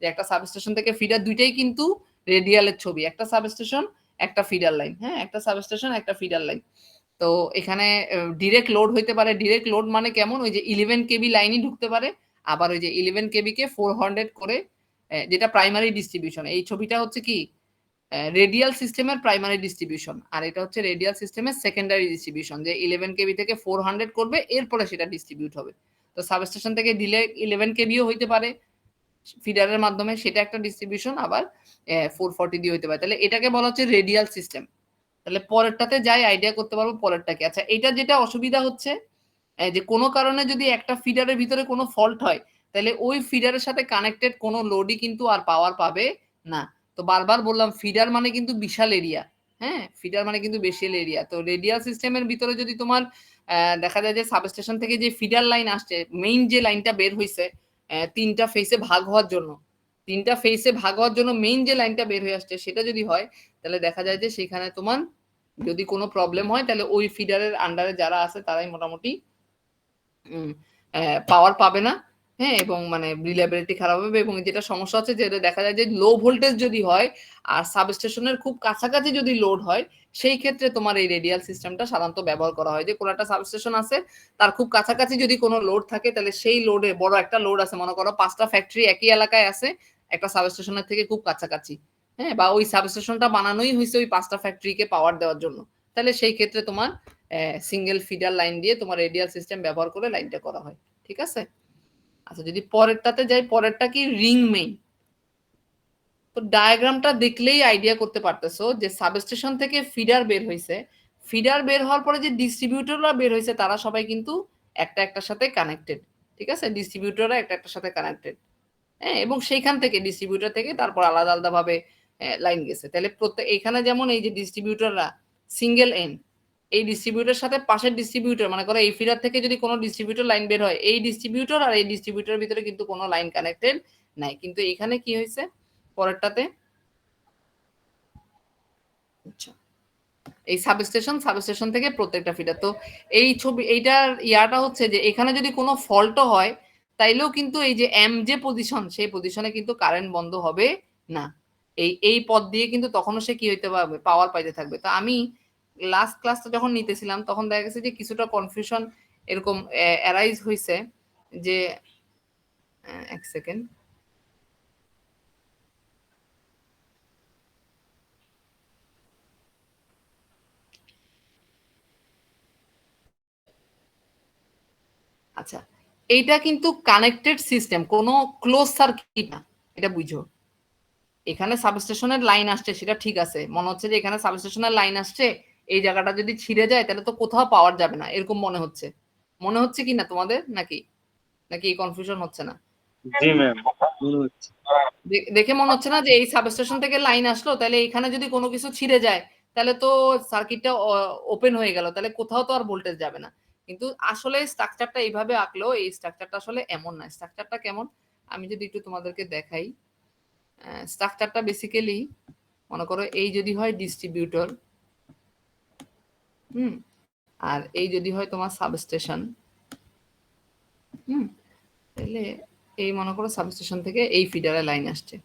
যে একটা সাবস্টেশন থেকে ফিডার দুইটাই কিন্তু রেডিয়ালের ছবি, একটা সাবস্টেশন একটা ফিডার লাইন, হ্যাঁ, একটা সাবস্টেশন একটা ফিডার লাইন। তো এখানে ডিরেক্ট লোড হইতে পারে। ডিরেক্ট লোড মানে কেমন, ওই যে 11 কেবি লাইনই ঢুকতে পারে, আবার ওই যে 11 কেবি কে 400 করে, যেটা প্রাইমারি ডিস্ট্রিবিউশন। এই ছবিটা হচ্ছে কি রেডিয়াল সিস্টেমের প্রাইমারি ডিস্ট্রিবিউশন, আর এটা হচ্ছে রেডিয়াল সিস্টেমের সেকেন্ডারি ডিস্ট্রিবিউশন, যে 11 কেবি থেকে 400 করবে, এরপরে সেটা ডিস্ট্রিবিউট হবে। তো সাবস্টেশন থেকে দিলে 11 কেবিও হইতে পারে ফিডারের মাধ্যমে, সেটা একটা ডিস্ট্রিবিউশন, আবার 440 দিয়ে হইতে পারে। তাহলে এটাকে বলা হচ্ছে রেডিয়াল সিস্টেম। তাহলে পরেরটাতে যাই, আইডিয়া করতে পারবো পরেরটা কি। আচ্ছা, এটা যেটা অসুবিধা হচ্ছে যে কোনো কারণে যদি একটা ফিডারের ভিতরে কোনো ফল্ট হয় তাহলে ওই ফিডারের সাথে কানেক্টেড কোনো লোডই কিন্তু আর পাওয়ার পাবে না। তো বারবার বললাম ফিডার মানে কিন্তু বিশাল এরিয়া, হ্যাঁ, ফিডার মানে কিন্তু বেশিয়াল এরিয়া। তো রেডিয়াল সিস্টেমের ভিতরে যদি তোমার দেখা যায় যে সাবস্টেশন থেকে যে ফিডার লাইন আসছে, মেইন যে লাইনটা বের হইছে ৩টা ফেসে ভাগ হওয়ার জন্য, ৩টা ফেসে ভাগ হওয়ার জন্য মেইন যে লাইনটা বের হয়ে আসছে সেটা যদি হয়, তাহলে দেখা যায় যে সেখানে তোমার যদি কোনো প্রবলেম হয় তাহলে ওই ফিডারের আন্ডারে যারা আছে তারাই মোটামুটি পাওয়ার পাবে না। হ্যাঁ, এবং মানে রিলায়েবিলিটি খারাপ হবে। এবং যেটা সমস্যা হচ্ছে যেটা দেখা যায় যে লো ভোল্টেজ যদি হয় আর সাবস্টেশনের খুব কাছাকাছি যদি লোড হয়, সেই ক্ষেত্রে তোমার এই রেডিয়াল সিস্টেমটা সাধারণত ব্যবহার করা হয়। যে কোনো একটা সাবস্টেশন আছে, তার খুব কাছাকাছি যদি কোনো লোড থাকে, তাহলে সেই লোডে বড় একটা লোড আছে, মনে করো 5টা ফ্যাক্টরি একই এলাকায় আছে একটা সাবস্টেশনের থেকে খুব কাছাকাছি, হ্যাঁ, বা ওই সাবস্টেশনটা বানানোই হয়েছে ওই 5টা ফ্যাক্টরিকে পাওয়ার দেওয়ার জন্য, তাহলে সেই ক্ষেত্রে তোমার সিঙ্গেল ফিডার লাইন দিয়ে তোমার রেডিয়াল সিস্টেম ব্যবহার করে লাইনটা করা হয়। ঠিক আছে? আচ্ছা, যদি পরেরটাতে যাই, পরেরটা কি রিং মেইন। তো ডায়াগ্রামটা দেখলেই আইডিয়া করতে পারতেছো যে সাবস্টেশন থেকে ফিডার বের হয়েছে, ফিডার বের হওয়ার পরে যে ডিস্ট্রিবিউটররা বের হয়েছে তারা সবাই কিন্তু একটা একটার সাথে কানেক্টেড। ঠিক আছে? ডিস্ট্রিবিউটররা একটা একটার সাথে কানেক্টেড, হ্যাঁ, এবং সেইখান থেকে ডিস্ট্রিবিউটর থেকে তারপর আলাদা আলাদা ভাবে লাইন গেছে। তাহলে প্রত্যেক এখানে যেমন এই যে ডিস্ট্রিবিউটররা সিঙ্গেল এন্ড, এই ডিস্ট্রিবিউটরের সাথে পাশের ডিস্ট্রিবিউটর, মানে করো এই ফিডার থেকে যদি কোনো ডিস্ট্রিবিউটর লাইন বের হয়, এই ডিস্ট্রিবিউটর আর এই ডিস্ট্রিবিউটরের ভিতরে কিন্তু কোনো লাইন কানেক্টেড নাই। কিন্তু এখানে কি হয়েছে পরেরটাতে, আচ্ছা, এই সাবস্টেশন থেকে প্রত্যেকটা ফিডার। তো এই ছবি এইটার ইয়াটা হচ্ছে যে এখানে যদি কোনো ফল্টও হয় তাইলেও কিন্তু এই যে এম যে পজিশন, সেই পজিশনে কিন্তু কারেন্ট বন্ধ হবে না। এই পথ দিয়ে কিন্তু তখনও সে কি হইতে পারবে, পাওয়ার পাইতে থাকবে। তো আমি লাস্ট ক্লাসটা যখন নিতেছিলাম তখন দেখা গেছে যে কিছুটা কনফিউশন এরকম অ্যারাইজ হয়েছে যে এক সেকেন্ড, আচ্ছা, এইটা কিন্তু কানেক্টেড সিস্টেম, কোনো ক্লোজ সার্কিট না, এটা বুঝো। এখানে সাবস্টেশনের লাইন আসছে সেটা ঠিক আছে, মনে হচ্ছে যে এখানে সাবস্টেশনের লাইন আসছে, এই জায়গাটা যদি ছিঁড়ে যায় তাহলে তো কোথাও পাওয়ার যাবে না, এরকম মনে হচ্ছে কি না তোমাদের, নাকি নাকি কনফিউশন হচ্ছে না? জি ম্যাম, মনে হচ্ছে। দেখে মনে হচ্ছে না যে এই সাবস্টেশন থেকে লাইন আসলো, তাহলে এখানে যদি কোনো কিছু ছিঁড়ে যায় তাহলে তো সার্কিটটা ওপেন হয়ে গেল, তাহলে কোথাও তো আর ভোল্টেজ যাবে না। কিন্তু আসলে স্ট্রাকচারটা এইভাবে আঁকলো, এই স্ট্রাকচারটা আসলে এমন না। স্ট্রাকচারটা কেমন আমি যদি একটু তোমাদেরকে দেখাই, স্ট্রাকচারটা বেসিক্যালি মনে করো এই যদি হয় ডিস্ট্রিবিউটর, আর এই যদি হয় তোমার সাবস্টেশন, তাহলে এই মনে করো সাবস্টেশন থেকে এই ফিডারে লাইন আসছে,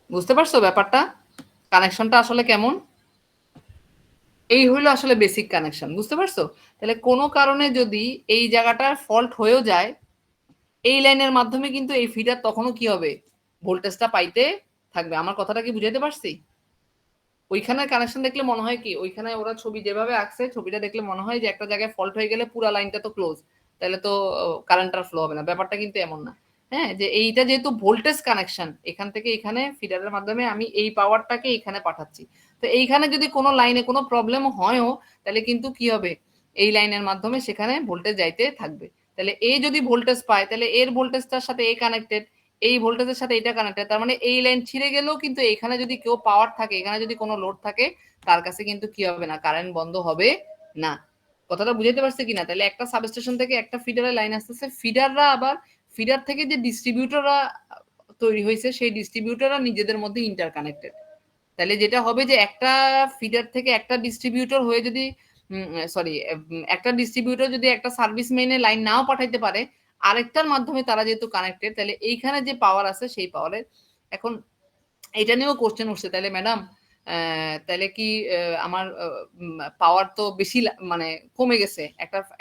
বুঝতে পারছো ব্যাপারটা, কানেকশনটা আসলে কেমন? এই হইলো আসলে বেসিক কানেকশন, বুঝতে পারছো? তাহলে কোনো কারণে যদি এই জায়গাটার ফল্ট হয়েও যায়, এই লাইনের মাধ্যমে কিন্তু এই ফিডার তখনও কি হবে, ভোল্টেজটা পাইতে থাকবে। আমার কথাটা কি বুঝাইতে পারছি? ওইখানে কানেকশন দেখলে মনে হয় কি, ওইখানে ওরা ছবি যেভাবে আঁকছে, ছবিটা দেখলে মনে হয় যে একটা জায়গায় ফল্ট হয়ে গেলে পুরো লাইনটা তো ক্লোজ, তাহলে তো কারেন্টটা ফ্লো হবে না। ব্যাপারটা কিন্তু এমন না। হ্যাঁ, যে এইটা যেহেতু ভোল্টেজ কানেকশন, এখান থেকে এখানে ফিডারের মাধ্যমে আমি এই পাওয়ারটাকে এখানে পাঠাচ্ছি। তো এইখানে যদি কোনো লাইনে কোনো প্রবলেম হয়ও, তাহলে কিন্তু কি হবে, এই লাইনের মাধ্যমে সেখানে ভোল্টেজ যাইতে থাকবে। তাহলে এই যদি ভোল্টেজ পায়, তাহলে এর ভোল্টেজটার সাথে এই কানেক্টেড, এই ভোল্টেজের সাথে এটা কানেক্টেড, তার মানে এই লাইন ছিঁড়ে গেলেও কিন্তু এখানে যদি কেউ পাওয়ার থাকে, এখানে যদি কোনো লোড থাকে, তার কাছে কিন্তু কি হবে না, কারেন্ট বন্ধ হবে না। কথাটা বুঝাইতে পারছে কিনা? তাহলে একটা সাবস্টেশন থেকে একটা ফিডারে লাইন আসতেছে, ফিডাররা আবার ফিডার থেকে যে ডিস্ট্রিবিউটররা তৈরি হয়েছে, সেই ডিস্ট্রিবিউটররা নিজেদের মধ্যে ইন্টারকানেক্টেড। তাহলে যেটা হবে যে একটা ফিডার থেকে একটা ডিস্ট্রিবিউটর হয়ে যদি একটা ডিস্ট্রিবিউটর যদি একটা সার্ভিস মেইনে লাইন নাও পাঠাইতে পারে, আরেকটার মাধ্যমে তারা যেহেতু কানেক্টেড, তাহলে এইখানে যে পাওয়ার আছে সেই পাওয়ারের, এখন এটা নিয়েও কোশ্চেন উঠছে, তাহলে ম্যাডাম তাহলে কি আমার পাওয়ার তো বেশি মানে কমে গেছে,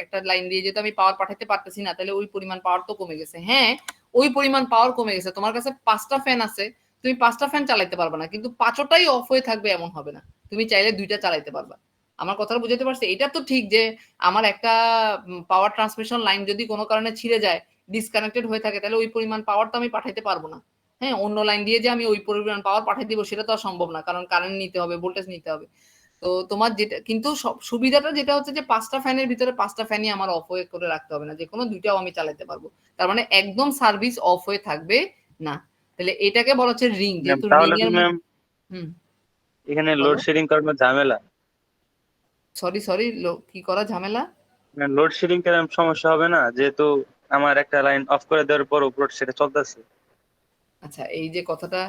একটা লাইন দিয়ে যেহেতু আমি পাওয়ার পাঠাতে পারতেছি না, তাহলে ওই পরিমাণ পাওয়ার তো কমে গেছে। হ্যাঁ, ওই পরিমাণ পাওয়ার কমে গেছে। তোমার কাছে 5টা ফ্যান আছে, তুমি 5টা ফ্যান চালাইতে পারবে না, কিন্তু 5টাই অফ হয়ে থাকবে এমন হবে না, তুমি চাইলে 2টা চালাইতে পারবা। আমার কথাটা বুঝাতে পারছি? এটা তো ঠিক যে আমার একটা পাওয়ার ট্রান্সমিশন লাইন যদি কোনো কারণে ছিঁড়ে যায়, ডিসকানেক্টেড হয়ে থাকে, তাহলে ওই পরিমাণ পাওয়ার তো আমি পাঠাইতে পারবো না। হ্যাঁ, অন্য লাইন দিয়ে যে আমি ওই পরিমাণ পাওয়ার পাঠিয়ে দিব সেটা তো আর সম্ভব না, কারণ কারেন্ট নিতে হবে, ভোল্টেজ নিতে হবে। তো তোমার যেটা কিন্তু সুবিধাটা যেটা হচ্ছে যে 5টা ফ্যানের ভিতরে 5টা ফ্যানই আমার অফ হয়ে করে রাখতে হবে না, যে কোনো 2টাও আমি চালাতে পারবো। তার মানে একদম সার্ভিস অফ হয়ে থাকবে না। তাহলে এটাকে বলা হচ্ছে রিং, ম্যাম যেহেতু রিং তাহলে তো এর ম্যাম হুম এখানে বলো। লোডশেডিং করার ঝামেলা, সরি কি করা ঝামেলা? লোডশেডিং এর সমস্যা হবে না, যেহেতু আমার একটা লাইন অফ করে দেওয়ার পর উপর সেটা চলতেছে। আচ্ছা, এই যে কথাটা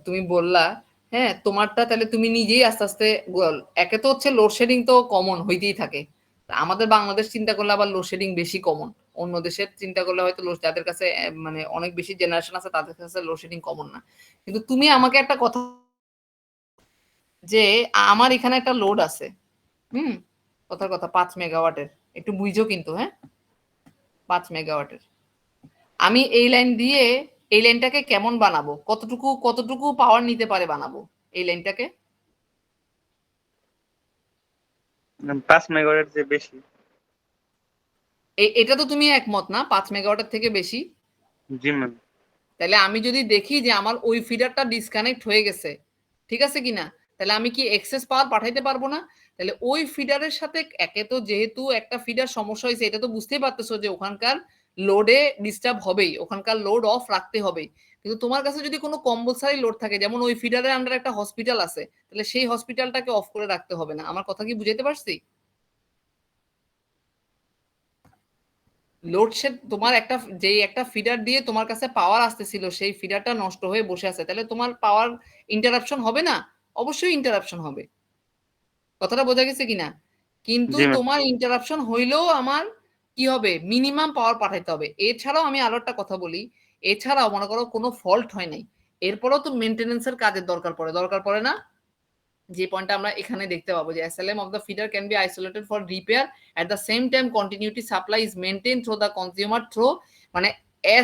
তুমি বললা, হ্যাঁ তোমারটা তাহলে তুমি নিজেই আস্তে আস্তে একে তো হচ্ছে লোডশেডিং তো কমন হইতেই থাকে। তা আমাদের বাংলাদেশ চিন্তা করলে আবার লোডশেডিং বেশি কমন, অন্য দেশের চিন্তা করলে হয়তো যাদের কাছে মানে অনেক বেশি জেনারেশন আছে তাদের কাছে লোডশেডিং কমন না। কিন্তু তুমি আমাকে একটা কথা, যে আমার এখানে একটা লোড আছে, হুম, কথার কথা 5 মেগাওয়াটের, একটু বুঝো কিন্তু, হ্যাঁ 5 মেগাওয়াটের, আমি এই লাইন দিয়ে এই লাইনটাকে কেমন বানাবো, কতটুকু পাওয়ার নিতে পারে বানাবো এই লাইনটাকে? 5 মেগাওয়াটের যে বেশি। এটা তো তুমি একমত না 5 মেগাওয়াটের থেকে বেশি? জি ম্যাম। তাহলে আমি যদি দেখি যে আমার ওই ফিডারটা ডিসকানেক্ট হয়ে গেছে, ঠিক আছে কিনা, তাহলে আমি কি এক্সেস পাওয়ার পাঠাইতে পারবো না? তাহলে ওই ফিডারের সাথে একে তো যেহেতু একটা ফিডার সমস্যা হয়েছে, এটা তো বুঝতেই পারতেছো যে ওখানকার লোডে ডিস্টার্ব হবেই, ওখানকার লোড অফ রাখতে হবে। কিন্তু তোমার কাছে যদি কোনো কম্পালসারি লোড থাকে, যেমন ওই ফিডারের আন্ডার একটা হসপিটাল আছে, তাহলে সেই হসপিটালটাকে অফ করে রাখতে হবে না। আমার কথা কি বুঝাইতে পারছি? লোডশেড তোমার একটা ফিডার দিয়ে তোমার কাছে পাওয়ার আসতেছিল, সেই ফিডারটা নষ্ট হয়ে বসে আছে, তাহলে তোমার পাওয়ার ইন্টারাপশন হবে না? অবশ্যই ইন্টারাপশন হবে। কথাটা বোঝা গেছে কিনা? কিন্তু জি ম্যাম। তোমার ইন্টারাপশন হইলেও আমার কি হবে, মিনিমাম পাওয়ার পাঠাইতে হবে। এছাড়াও আমি আরো একটা কথা বলি, এছাড়াও মনে করো কোনো ফল্ট হয় নাই, এরপরেও তো মেনটেনেন্সের কাজের দরকার পড়ে না? যে পয়েন্টটা আমরা এখানে দেখতে পাবো যে SLM of the feeder can be isolated for repair, at the same time continuity supply is maintained through the consumer through, মানে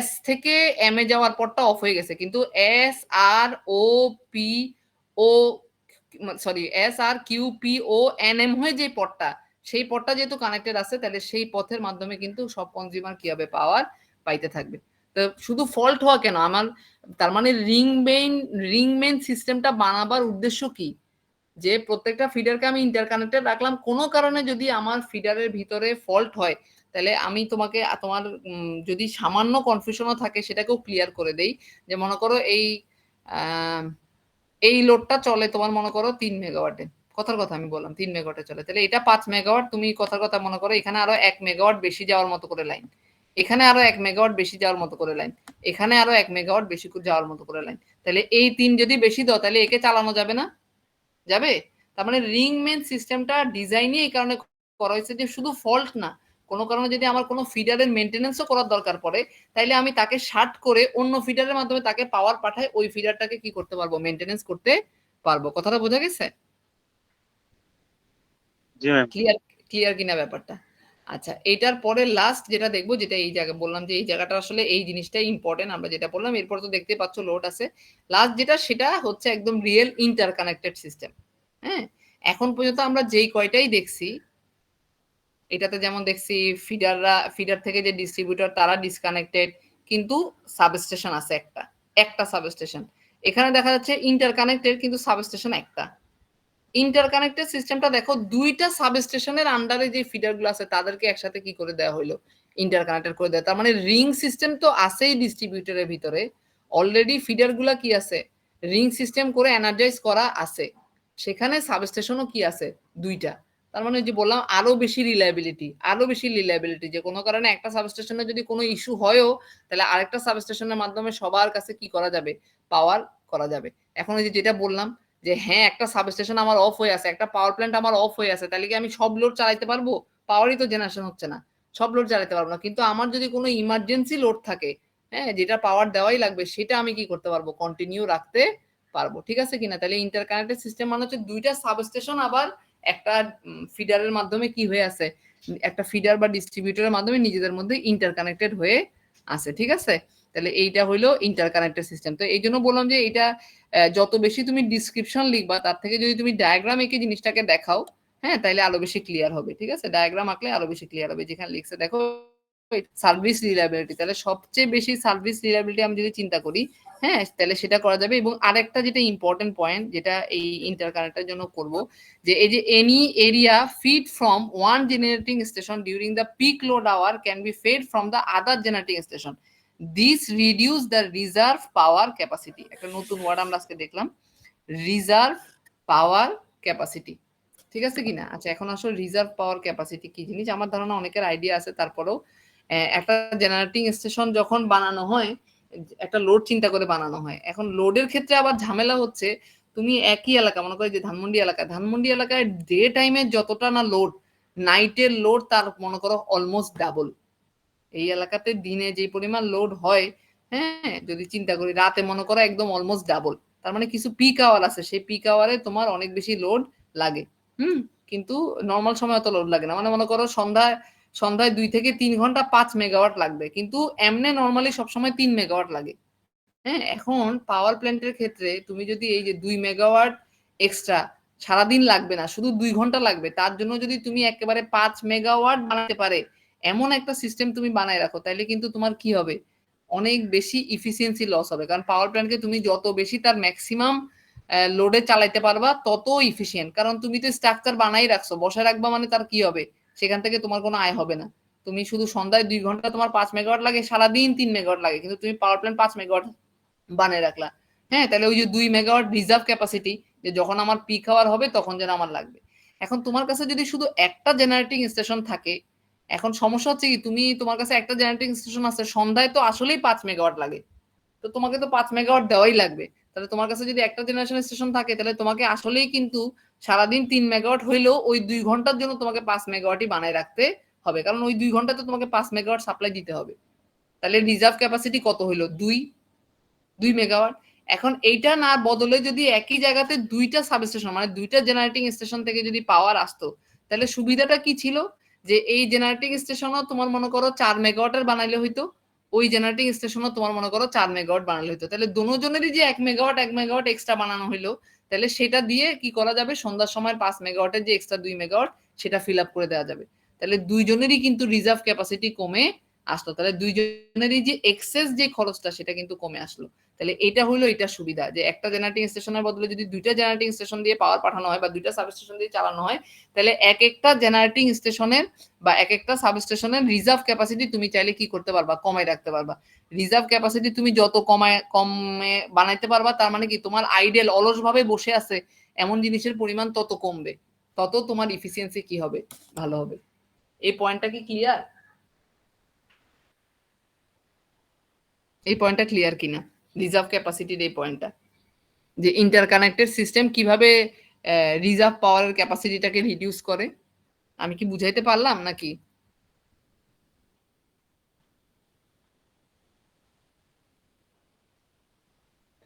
S থেকে M এ যাওয়ার পরটা অফ হয়ে গেছে, কিন্তু SRQPONM হয়ে যে পথটা, সেই পথটা যেহেতু কানেক্টেড আছে, তাহলে সেই পথের মাধ্যমে কিন্তু সব কনজিউমার কি হবে, পাওয়ার পাইতে থাকবে। তো শুধু ফল্ট হওয়া কেন আমার, তার মানে রিং মেইন সিস্টেমটা বানাবার উদ্দেশ্য কি, যে প্রত্যেকটা ফিডারকে আমি ইন্টারকানেক্টেড রাখলাম, কোনো কারণে যদি আমার ফিডারের ভিতরে ফল্ট হয়, তাহলে আমি তোমাকে তোমার যদি সামান্য কনফিউশনও থাকে সেটাকেও ক্লিয়ার করে দেই। যে মনে করো এই লোডটা চলে তোমার মনে করো 3 মেগাওয়াটে, কথার কথা আমি বললাম 3 মেগাওয়াটে চলে, তাহলে এটা 5 মেগাওয়াট, তুমি কথার কথা মনে করো এখানে আরো 1 মেগাওয়াট বেশি যাওয়ার মতো করে লাইন, এখানে আরো 1 মেগাওয়াট বেশি যাওয়ার মতো করে লাইন, এখানে আরো 1 মেগাওয়াট বেশি যাওয়ার মতো করে লাইন, তাহলে এই 3 যদি বেশি দাও তাহলে একে চালানো যাবে না? যাবে। তার মানে রিং মেইন সিস্টেমটা ডিজাইনই এই কারণে করা হয়েছে যে শুধু ফল্ট না, কোনো কারণে যদি আমার কোনো ফিডারের মেইনটেনেন্সও করার দরকার পড়ে, তাইলে আমি তাকে শার্ট করে অন্য ফিডারের মাধ্যমে তাকে পাওয়ার পাঠায় ওই ফিডারটাকে কি করতে পারবো, মেইনটেনেন্স করতে পারবো। কথাটা বোঝা গেছে? জি ম্যাম। ক্লিয়ার কিনা ব্যাপারটা? আচ্ছা, এটার পরে লাস্ট যেটা দেখবো, যেটা এই জায়গায় বললাম যে এই জায়গাটা আসলে এই জিনিসটাই ইম্পর্টেন্ট, আমরা যেটা বললাম এরপর তো দেখতে পাচ্ছ লোড আছে। লাস্ট যেটা, সেটা হচ্ছে একদম রিয়েল ইন্টারকানেক্টেড সিস্টেম। হ্যাঁ, এখন পর্যন্ত আমরা যেই কয়টাই দেখছি, এটাতে যেমন দেখছি ফিডার থেকে যে ডিস্ট্রিবিউটর তারা ডিসকানেক্টেড, কিন্তু সাবস্টেশন আছে একটা সাবস্টেশন। এখানে দেখা যাচ্ছে ইন্টারকানেক্টেড কিন্তু সাবস্টেশন একটা। ইন্টারকানেক্টেড সিস্টেমটা দেখো, দুইটা সাবস্টেশনের আন্ডারে যে ফিডারগুলো আছে তাদেরকে একসাথে কি করে দেওয়া হলো, ইন্টারকানেক্টেড করে দেওয়া। তার মানে রিং সিস্টেম তো আছেই ডিস্ট্রিবিউটরের ভিতরে, অলরেডি ফিডারগুলো কি আছে, রিং সিস্টেম করে এনার্জাইজ করা আছে, সেখানে সাবস্টেশনও কি আছে, দুইটা। তার মানে যে বললাম আরো বেশি রিলায়েবিলিটি, যে কোনো কারণে একটা সাবস্টেশনে যদি কোনো ইস্যু হয়ও, তাহলে আরেকটা সাবস্টেশনের মাধ্যমে সবার কাছে কি করা যাবে, পাওয়ার করা যাবে। এখন এই যেটা বললাম যে হ্যাঁ একটা সাবস্টেশন আমার অফ হয়ে আছে, একটা পাওয়ার প্ল্যান্ট আমার অফ হয়ে আছে, তাহলে কি আমি সব লোড চালাতে পারবো? পাওয়ারই তো জেনারেশন হচ্ছে না, সব লোড চালাতে পারবো না। কিন্তু আমার যদি কোনো ইমার্জেন্সি লোড থাকে, হ্যাঁ যেটা পাওয়ার দেওয়াই লাগবে, সেটা আমি কি করতে পারবো, কন্টিনিউ রাখতে পারবো। ঠিক আছে কিনা? তাহলে ইন্টারকানেক্টেড সিস্টেম মানে হচ্ছে দুইটা সাবস্টেশন আবার একটা ফিডারের মাধ্যমে কি হয়ে আছে, একটা ফিডার বা ডিস্ট্রিবিউটরের মাধ্যমে নিজেদের মধ্যে ইন্টারকানেক্টেড হয়ে আছে। ঠিক আছে, তাহলে এইটা হইলো ইন্টারকানেক্টেড সিস্টেম। তো এই জন্য বললাম যে এটা যত বেশি তুমি ডিসক্রিপশন লিখবা, তার থেকে যদি তুমি ডায়াগ্রাম এঁকে জিনিসটাকে দেখাও, হ্যাঁ তাইলে আরো বেশি ক্লিয়ার হবে। ঠিক আছে, ডায়াগ্রাম আঁকলে আরো বেশি ক্লিয়ার হবে। যেখানে লিখছে দেখো সার্ভিস রিলায়েবিলিটি, তাহলে সবচেয়ে বেশি সার্ভিস রিলায়েবিলিটি আমি যদি চিন্তা করি, হ্যাঁ তাহলে সেটা করা যাবে। এবং আরেকটা যেটা ইম্পর্টেন্ট পয়েন্ট, যেটা এই ইন্টারকানেক্টের জন্য করব, যে এই যে any area feed from one generating station during the peak load hour can be fed from the other generating station. This reduce the reserve power capacity. একটা নতুন ওয়ার্ড আমরা আজকে দেখলাম, রিজার্ভ পাওয়ার ক্যাপাসিটি। ঠিক আছে কিনা? আচ্ছা, এখন আসলে রিজার্ভ পাওয়ার ক্যাপাসিটি কি জিনিস আমার ধারণা অনেকের আইডিয়া আছে, তারপরেও একটা জেনারেটিং স্টেশন যখন বানানো হয় একটা লোড চিন্তা করে বানানো হয়। এখন লোডের ক্ষেত্রে আবার ঝামেলা হচ্ছে, তুমি একই এলাকা মনে করো যে ধানমন্ডি এলাকায় ডে টাইমে যতটা না লোড, নাইটের লোড তার মনে করো অলমোস্ট ডাবল। এই এলাকাতে দিনে যে পরিমাণ লোড হয়, হ্যাঁ, যদি চিন্তা করি রাতে মনে করো একদম অলমোস্ট ডাবল। তার মানে কিছু পিক আওয়ার আছে, সেই পিক আওয়ারে তোমার অনেক বেশি লোড লাগে। কিন্তু নর্মাল সময় অত লোড লাগে না। মানে মনে করো সন্ধ্যায় 2 থেকে 3 ঘন্টা 5 মেগাওয়াট লাগবে, কিন্তু এমনি নর্মালি সবসময় 3 মেগাওয়াট লাগে। হ্যাঁ, এখন পাওয়ার প্ল্যান্টের ক্ষেত্রে তুমি যদি এই যে 2 মেগাওয়াট এক্সট্রা সারাদিন লাগবে না, শুধু 2 ঘন্টা লাগবে, তার জন্য যদি তুমি একেবারে 5 মেগাওয়াট বানাতে পারে এমন একটা সিস্টেম তুমি বানায় রাখো, তাহলে কিন্তু তোমার কি হবে, অনেক বেশি ইফিসিয়েন্সি লস হবে। কারণ পাওয়ার প্ল্যান্টকে তুমি যত বেশি তার ম্যাক্সিমাম লোডে চালাইতে পারবা তত ইফিসিয়েন্ট। কারণ তুমি তো স্ট্রাকচার বানাই রাখছো, বসায় রাখবা মানে তার কি হবে, সেখান থেকে তোমার কোনো আয় হবে না। তুমি শুধু সন্ধ্যায় 2 ঘন্টা তোমার 5 মেগাওয়াট লাগে, সারাদিন 3 মেগাওয়াট লাগে, কিন্তু তুমি পাওয়ার প্ল্যান্ট 5 মেগাওয়াট বানিয়ে রাখলা। হ্যাঁ, তাহলে ওই যে 2 মেগাওয়াট রিজার্ভ ক্যাপাসিটি, যে যখন আমার পিক আওয়ার হবে তখন যেন আমার লাগবে। এখন তোমার কাছে যদি শুধু একটা জেনারেটিং স্টেশন থাকে, এখন সমস্যা হচ্ছে কি, তোমার কাছে একটা জেনারেটিং স্টেশন আছে, সন্ধ্যায় তো আসলেই 5 মেগাওয়াট লাগে, তো তোমাকে তো 5 মেগাওয়াট দেওয়াই লাগবে। তাহলে তোমার কাছে যদি একটা জেনারেশন স্টেশন থাকে, তাহলে তোমাকে আসলেই কিন্তু সারাদিন 3 মেগাওয়াট হইলেও ওই 2 ঘন্টার জন্য তোমাকে 5 মেগাওয়াটই বানায় রাখতে হবে, কারণ ওই 2 ঘন্টাতে তোমাকে 5 মেগাওয়াট সাপ্লাই দিতে হবে। তাহলে রিজার্ভ ক্যাপাসিটি কত হইলো, 2 মেগাওয়াট। এখন এইটা না বদলে যদি একই জায়গাতে 2টা সাবস্টেশন মানে 2টা জেনারেটিং স্টেশন থেকে যদি পাওয়ার আসতো, তাহলে সুবিধাটা কি ছিল, যে এই জেনারেটিং স্টেশনও তোমার মনে করো 4 মেগাওয়াটের বানাইলে হইতো, ওই জেনারেটিং স্টেশনও তোমার মনে করো 4 মেগাওয়াট বানাইলে হইতো। তাহলে দুজনেরই যে 1 মেগাওয়াট এক্সট্রা বানানো হইলো, তাহলে সেটা দিয়ে কি করা যাবে, সন্ধ্যার সময় 5 মেগাওয়াটের যে এক্সট্রা 2 মেগাওয়াট সেটা ফিল আপ করে দেওয়া যাবে। তাহলে দুইজনেরই কিন্তু রিজার্ভ ক্যাপাসিটি কমে আসলো, তাহলে দুইজনেরই যে এক্সেস যে খরচটা সেটা কিন্তু কমে আসলো। তাহলে এটা হলো এটা সুবিধা, যে একটা জেনারেটিং স্টেশনের বদলে যদি 2টা জেনারেটিং স্টেশন দিয়ে পাওয়ার পাঠানো হয় বা 2টা সাবস্টেশন দিয়ে চালানো হয়, তাহলে এক একটা জেনারেটিং স্টেশনের বা এক একটা সাবস্টেশনের রিজার্ভ ক্যাপাসিটি তুমি চাইলে কি করতে পারবা, কমায় রাখতে পারবা। রিজার্ভ ক্যাপাসিটি তুমি যত কমে বানাইতে পারবা, তার মানে কি তোমার আইডেল অলসভাবে বসে আছে এমন জিনিসের পরিমাণ তত কমবে, তত তোমার ইফিসিয়েন্সি কি হবে, ভালো হবে। এই পয়েন্টটা কি ক্লিয়ার? এই পয়েন্টটা ক্লিয়ার কিনা, রিজার্ভ ক্যাপাসিটির এই পয়েন্টটা, যে ইন্টারকানেক্টেড সিস্টেম কিভাবে রিজার্ভ পাওয়ারের ক্যাপাসিটিটাকে রিডিউস করে। আমি কি বুঝাইতে পারলাম নাকি?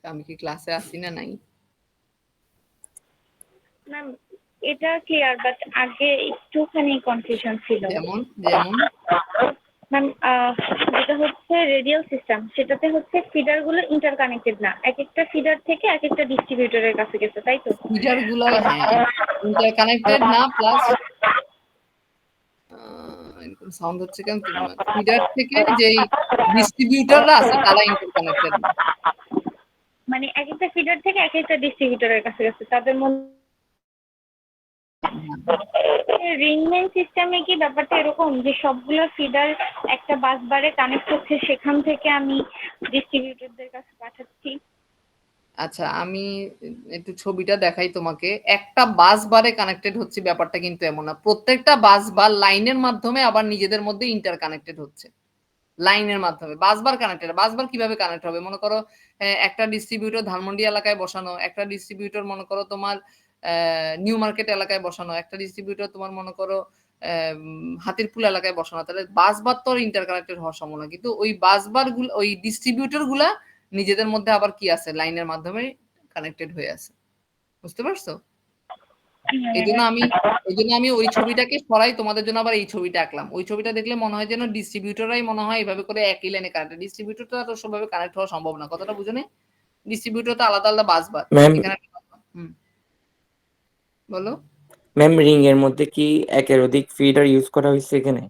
আমি কি ক্লাসে আসি না নাই? ম্যাম এটা ক্লিয়ার, বাট আগে একটুখানি কনফিউশন ছিল। যেমন ম্যাম যেটা হচ্ছে রেডিয়াল সিস্টেম, সেটাতে হচ্ছে ফিডার গুলো ইন্টারকানেক্টেড না, এক একটা ফিডার থেকে এক একটা ডিস্ট্রিবিউটরের কাছে গেছে, তাই তো? ফিডার গুলো হ্যাঁ ইন্টারকানেক্টেড না, প্লাস এরকম সাউন্ড হচ্ছে কেন, ফিডার থেকে যে ডিস্ট্রিবিউটররা আছে তারা ইন্টারকানেক্টেড না, মানে এক একটা ফিডার থেকে এক একটা ডিস্ট্রিবিউটরের কাছে গেছে, তাদের মধ্যে রিংমেন সিস্টেমে কি ব্যাপারটা এরকম যে সবগুলো ফিডার একটা বাস বারে কানেক্ট হচ্ছে, সেখান থেকে আমি ডিস্ট্রিবিউটরদের কাছে পাঠাচ্ছি? আচ্ছা, আমি একটু ছবিটা দেখাই তোমাকে। একটা বাস বারে কানেক্টেড হচ্ছে ব্যাপারটা কিন্তু এমন না, প্রত্যেকটা বাস বার লাইনের মাধ্যমে আবার নিজেদের মধ্যে ইন্টারকানেক্টেড হচ্ছে, লাইনের মাধ্যমে বাস বার কানেক্টেড। বাস বার কিভাবে কানেক্ট হবে, মনে করো একটা ডিস্ট্রিবিউটর ধানমন্ডি এলাকায় বসানো, একটা ডিস্ট্রিবিউটর মনে করো তোমার নিউ মার্কেট এলাকায় বসানো, একটা ডিস্ট্রিবিউটর তোমার মনে করো হাতিরপুল এলাকায় বসানো, তাহলে বাস বার তো ইন্টারকানেক্টেড হওয়ার সম্ভাবনা, কিন্তু ওই বাস বার গুলো ওই ডিস্ট্রিবিউটর গুলা নিজেদের মধ্যে আবার কি আছে, লাইনের মাধ্যমে কানেক্টেড হয়ে আছে। বুঝতে পারছো? এই জন্য আমি ওই ছবিটাকে সরাই, তোমাদের জন্য আবার এই ছবিটা আঁকলাম। ওই ছবিটা দেখলে মনে হয় যেন ডিস্ট্রিবিউটররাই মনে হয় এভাবে করে একই লাইনে কানেক্টেড। ডিস্ট্রিবিউটর তো এত সবভাবে কানেক্ট হওয়া সম্ভব না, কথাটা বুঝো না? ডিস্ট্রিবিউটর তো আলাদা আলাদা বাস বার। এখানে বলো ম্যাম, রিং এর মধ্যে কি একের অধিক ফিডার ইউজ করা হয়েছে এখানে?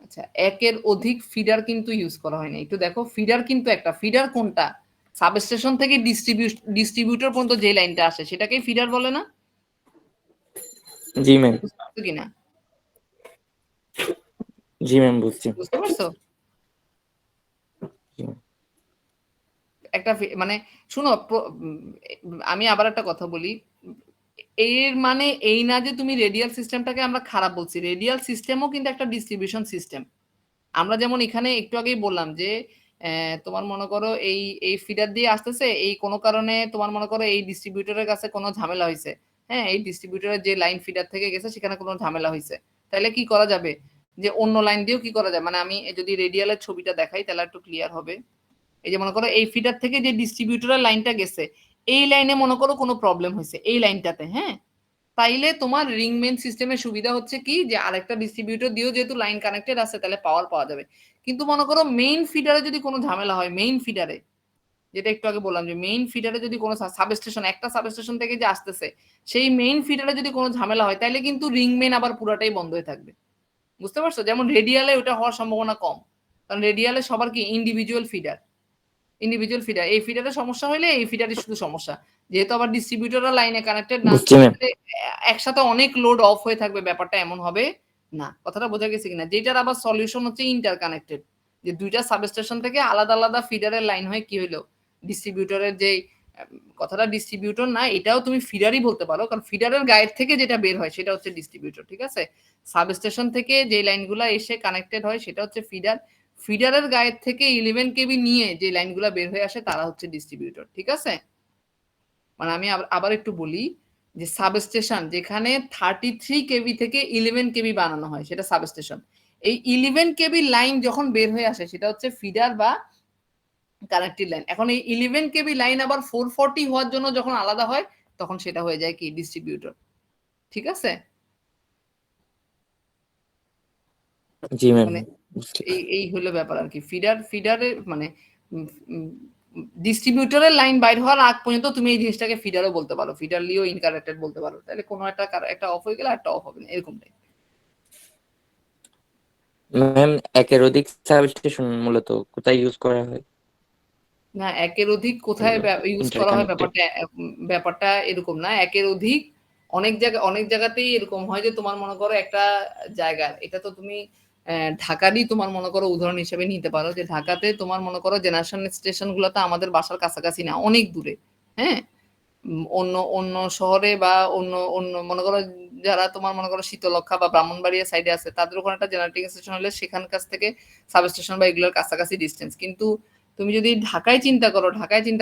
আচ্ছা, একের অধিক ফিডার কিন্তু ইউজ করা হয়নি। একটু দেখো, ফিডার কিন্তু একটা, ফিডার কোনটা, সাবস্টেশন থেকে ডিস্ট্রিবিউটর পর্যন্ত যে লাইনটা আসে সেটাকেই ফিডার বলে না? জি ম্যাম, কিনা জি ম্যাম, বুঝছি। বুঝতে পারছো? একটা মানে শুনো, আমি আবার একটা কথা বলি, এর মানে এই না যে তুমি রেডিয়াল সিস্টেমটাকে আমরা খারাপ বলছি। রেডিয়াল সিস্টেমও কিন্তু একটা ডিস্ট্রিবিউশন সিস্টেম। আমরা যেমন এখানে একটু আগেই বললাম যে তোমার মনে করো এই ফিডার দিয়ে আসতেছে, এই কোনো কারণে তোমার মনে করো এই ডিস্ট্রিবিউটরের কাছে কোনো ঝামেলা হয়েছে, হ্যাঁ, এই ডিস্ট্রিবিউটরের যে লাইন ফিডার থেকে গেছে সেখানে কোনো ঝামেলা হয়েছে, তাহলে কি করা যাবে, যে অন্য লাইন দিয়েও কি করা যায়, মানে আমি যদি রেডিয়ালের ছবিটা দেখাই তাহলে একটু ক্লিয়ার হবে। এই যে মনে করো এই ফিডার থেকে যে ডিস্ট্রিবিউটরের লাইনটা গেছে, এই লাইনে মনে করো কোনো প্রবলেম হয়েছে এই লাইনটাতে, হ্যাঁ, তাইলে তোমার রিং মেন সিস্টেমের সুবিধা হচ্ছে কি যে আরেকটা ডিস্ট্রিবিউটর দিয়েও যেহেতু লাইন কানেক্টেড আছে তাহলে পাওয়ার পাওয়া যাবে। কিন্তু মনে করো মেইন ফিডারে যদি কোনো ঝামেলা হয়, মেইন ফিডারে, যেটা একটু আগে বললাম যে মেইন ফিডারে যদি কোনো সাবস্টেশন, একটা সাবস্টেশন থেকে যে আসতেছে সেই মেইন ফিডারে যদি কোনো ঝামেলা হয় তাহলে কিন্তু রিং মেন আবার পুরাটাই বন্ধ হয়ে থাকবে। বুঝতে পারছো? যেমন রেডিয়ালে ওটা হওয়ার সম্ভাবনা কম, কারণ রেডিয়ালে সবার কি ইন্ডিভিজুয়াল ফিডার, এই ফিডারের সমস্যা হলে এই ফিডারের শুধু সমস্যা, যেহেতু আবার ডিস্ট্রিবিউটররা লাইনে কানেক্টেড না, বুঝছি ম্যাম। একসাথে অনেক লোড অফ হয়ে থাকবে, ব্যাপারটা এমন হবে না। কথাটা বোঝা গেছে কিনা? যেটার আবার সলিউশন হচ্ছে ইন্টার কানেক্টেড, যে দুইটা সাবস্টেশন থেকে আলাদা আলাদা ফিডারের লাইন হয়ে কি হলো, ডিস্ট্রিবিউটরের যে কথাটা ডিস্ট্রিবিউটর না, এটাও তুমি ফিডারই বলতে পারো, কারণ ফিডারের গায়ের থেকে যেটা বের হয় সেটা হচ্ছে ডিস্ট্রিবিউটর, ঠিক আছে? সাবস্টেশন থেকে যে লাইনগুলো এসে কানেক্টেড হয় সেটা হচ্ছে ফিডার, ফিডারের গায়ের থেকে 11 কেবি নিয়ে যে লাইনগুলো বের হয়ে আসে তারা হচ্ছে ডিস্ট্রিবিউটর, ঠিক আছে? মানে আমি আবার একটু বলি যে সাবস্টেশন যেখানে 33 কেবি থেকে 11 কেবি বানানো হয় সেটা সাবস্টেশন। এই 11 কেবি লাইন যখন বের হয়ে আসে সেটা হচ্ছে ফিডার বা কানেক্টেড লাইন। এখন এই 11 কেবি লাইন আবার 440 হওয়ার জন্য যখন আলাদা হয় তখন সেটা হয়ে যায় কি ডিস্ট্রিবিউটর, ঠিক আছে? জি ম্যাম, মানে এই হলো ব্যাপার আর কি। ফিডারে মানে ডিস্ট্রিবিউটরের লাইন বাইর হওয়ার আগ পর্যন্ত তুমি এই জিনিসটাকে ফিডারও বলতে পারো, ফিডার লিও ইনকানেক্টেড বলতে পারো, তাহলে কোনো একটা অফ হয়ে গেলে একটা অফ হবে না, এরকমটাই। ম্যাম একের অধিক সাবস্টেশন মূলত কোথায় ইউজ করা হয়? না, একের অধিক কোথায় ইউজ করা হয় ব্যাপারটা এরকম না। একের অধিক অনেক জায়গাতেই এরকম হয় যে তোমার মনে করো একটা জায়গা, এটা তো তুমি ঢাকারই তোমার মনে করো উদাহরণ হিসেবে নিতে পারো, যে ঢাকাতে তোমার মনে করো জেনারেশন স্টেশন গুলো তো আমাদের বাসার কাছাকাছি না, অনেক দূরে, হ্যাঁ, অন্য অন্য শহরে বা অন্য অন্য মনে করো যারা তোমার মনে করো শীতলক্ষা বা ব্রাহ্মণবাড়িয়া সাইডে আছে তাদের ওখানে একটা জেনারেটিং স্টেশন হলে সেখান কাছ থেকে সাবস্টেশন বা এগুলোর কাছাকাছি ডিস্টেন্স। কিন্তু তুমি যদি ঢাকায় চিন্তা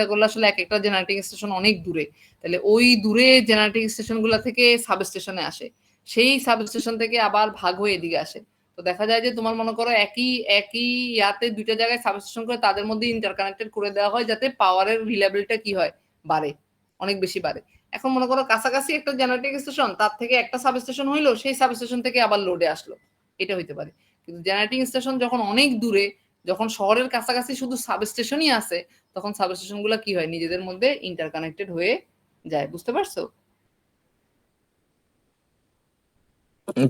করলে আসলে এক একটা জেনারেটিং স্টেশন অনেক দূরে, তাহলে ওই দূরে জেনারেটিং স্টেশন গুলা থেকে সাবস্টেশনে আসে, সেই সাবস্টেশন থেকে আবার ভাগ হয়ে এদিকে আসে। তো দেখা যায় যে তোমার মনে করো একই ইয়াতে দুইটা জায়গায় সাবস্টেশন করে তাদের মধ্যে ইন্টারকানেক্টেড করে দেওয়া হয় যাতে পাওয়ারের রিলায়েবিলিটি কি হয়, বাড়ে, অনেক বেশি বাড়ে। এখন মনে করো কাছাকাছি একটা জেনারেটিং স্টেশন, তার থেকে একটা সাবস্টেশন হইলো, সেই সাবস্টেশন থেকে আবার লোডে আসলো, এটা হইতে পারে। কিন্তু জেনারেটিং স্টেশন যখন অনেক দূরে, যখন শহরের কাছাকাছি শুধু সাবস্টেশনই আছে, তখন সাবস্টেশন গুলো কি হয়, নিজেদের মধ্যে ইন্টারকানেক্টেড হয়ে যায়। বুঝতে পারছো?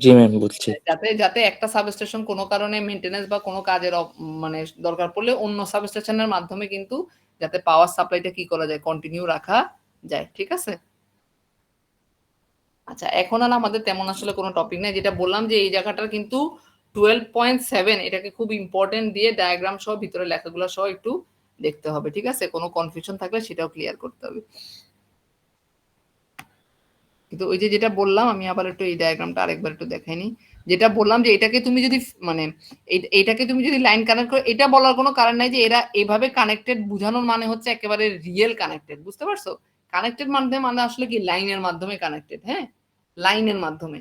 জি ম্যাম, বুঝছি। যাতে যাতে একটা সাবস্টেশন কোনো কারণে মেইনটেনেন্স বা কোনো কাজের মানে দরকার পড়লে অন্য সাবস্টেশনের মাধ্যমে কিন্তু যাতে পাওয়ার সাপ্লাইটা কি করা যায়, কন্টিনিউ রাখা যায়, ঠিক আছে? আচ্ছা, এখন আর আমাদের তেমন আসলে কোনো টপিক নেই, যেটা বললাম যে এই জায়গাটার কিন্তু 12.7 এটাকে খুব ইম্পর্টেন্ট দিয়ে ডায়াগ্রাম সহ ভিতরে লেখাগুলো সহ একটু দেখতে হবে, ঠিক আছে? কোনো কনফিউশন থাকলে সেটাও ক্লিয়ার করতে হবে। কিন্তু ওই যে যেটা বললাম, আমি আবার একটু এই ডায়াগ্রামটা আরেকবার একটু দেখাইনি, যেটা বললাম যে এটাকে তুমি যদি মানে এইটাকে তুমি যদি লাইন কানেক্ট করো, এটা বলার কোনো কারণ নাই যে এরা এইভাবে কানেক্টেড, বোঝানোর মানে হচ্ছে একেবারে রিয়েল কানেক্টেড। বুঝতে পারছো? কানেক্টেড মানে আসলে কি লাইনের মাধ্যমে কানেক্টেড, হ্যাঁ, লাইনের মাধ্যমে।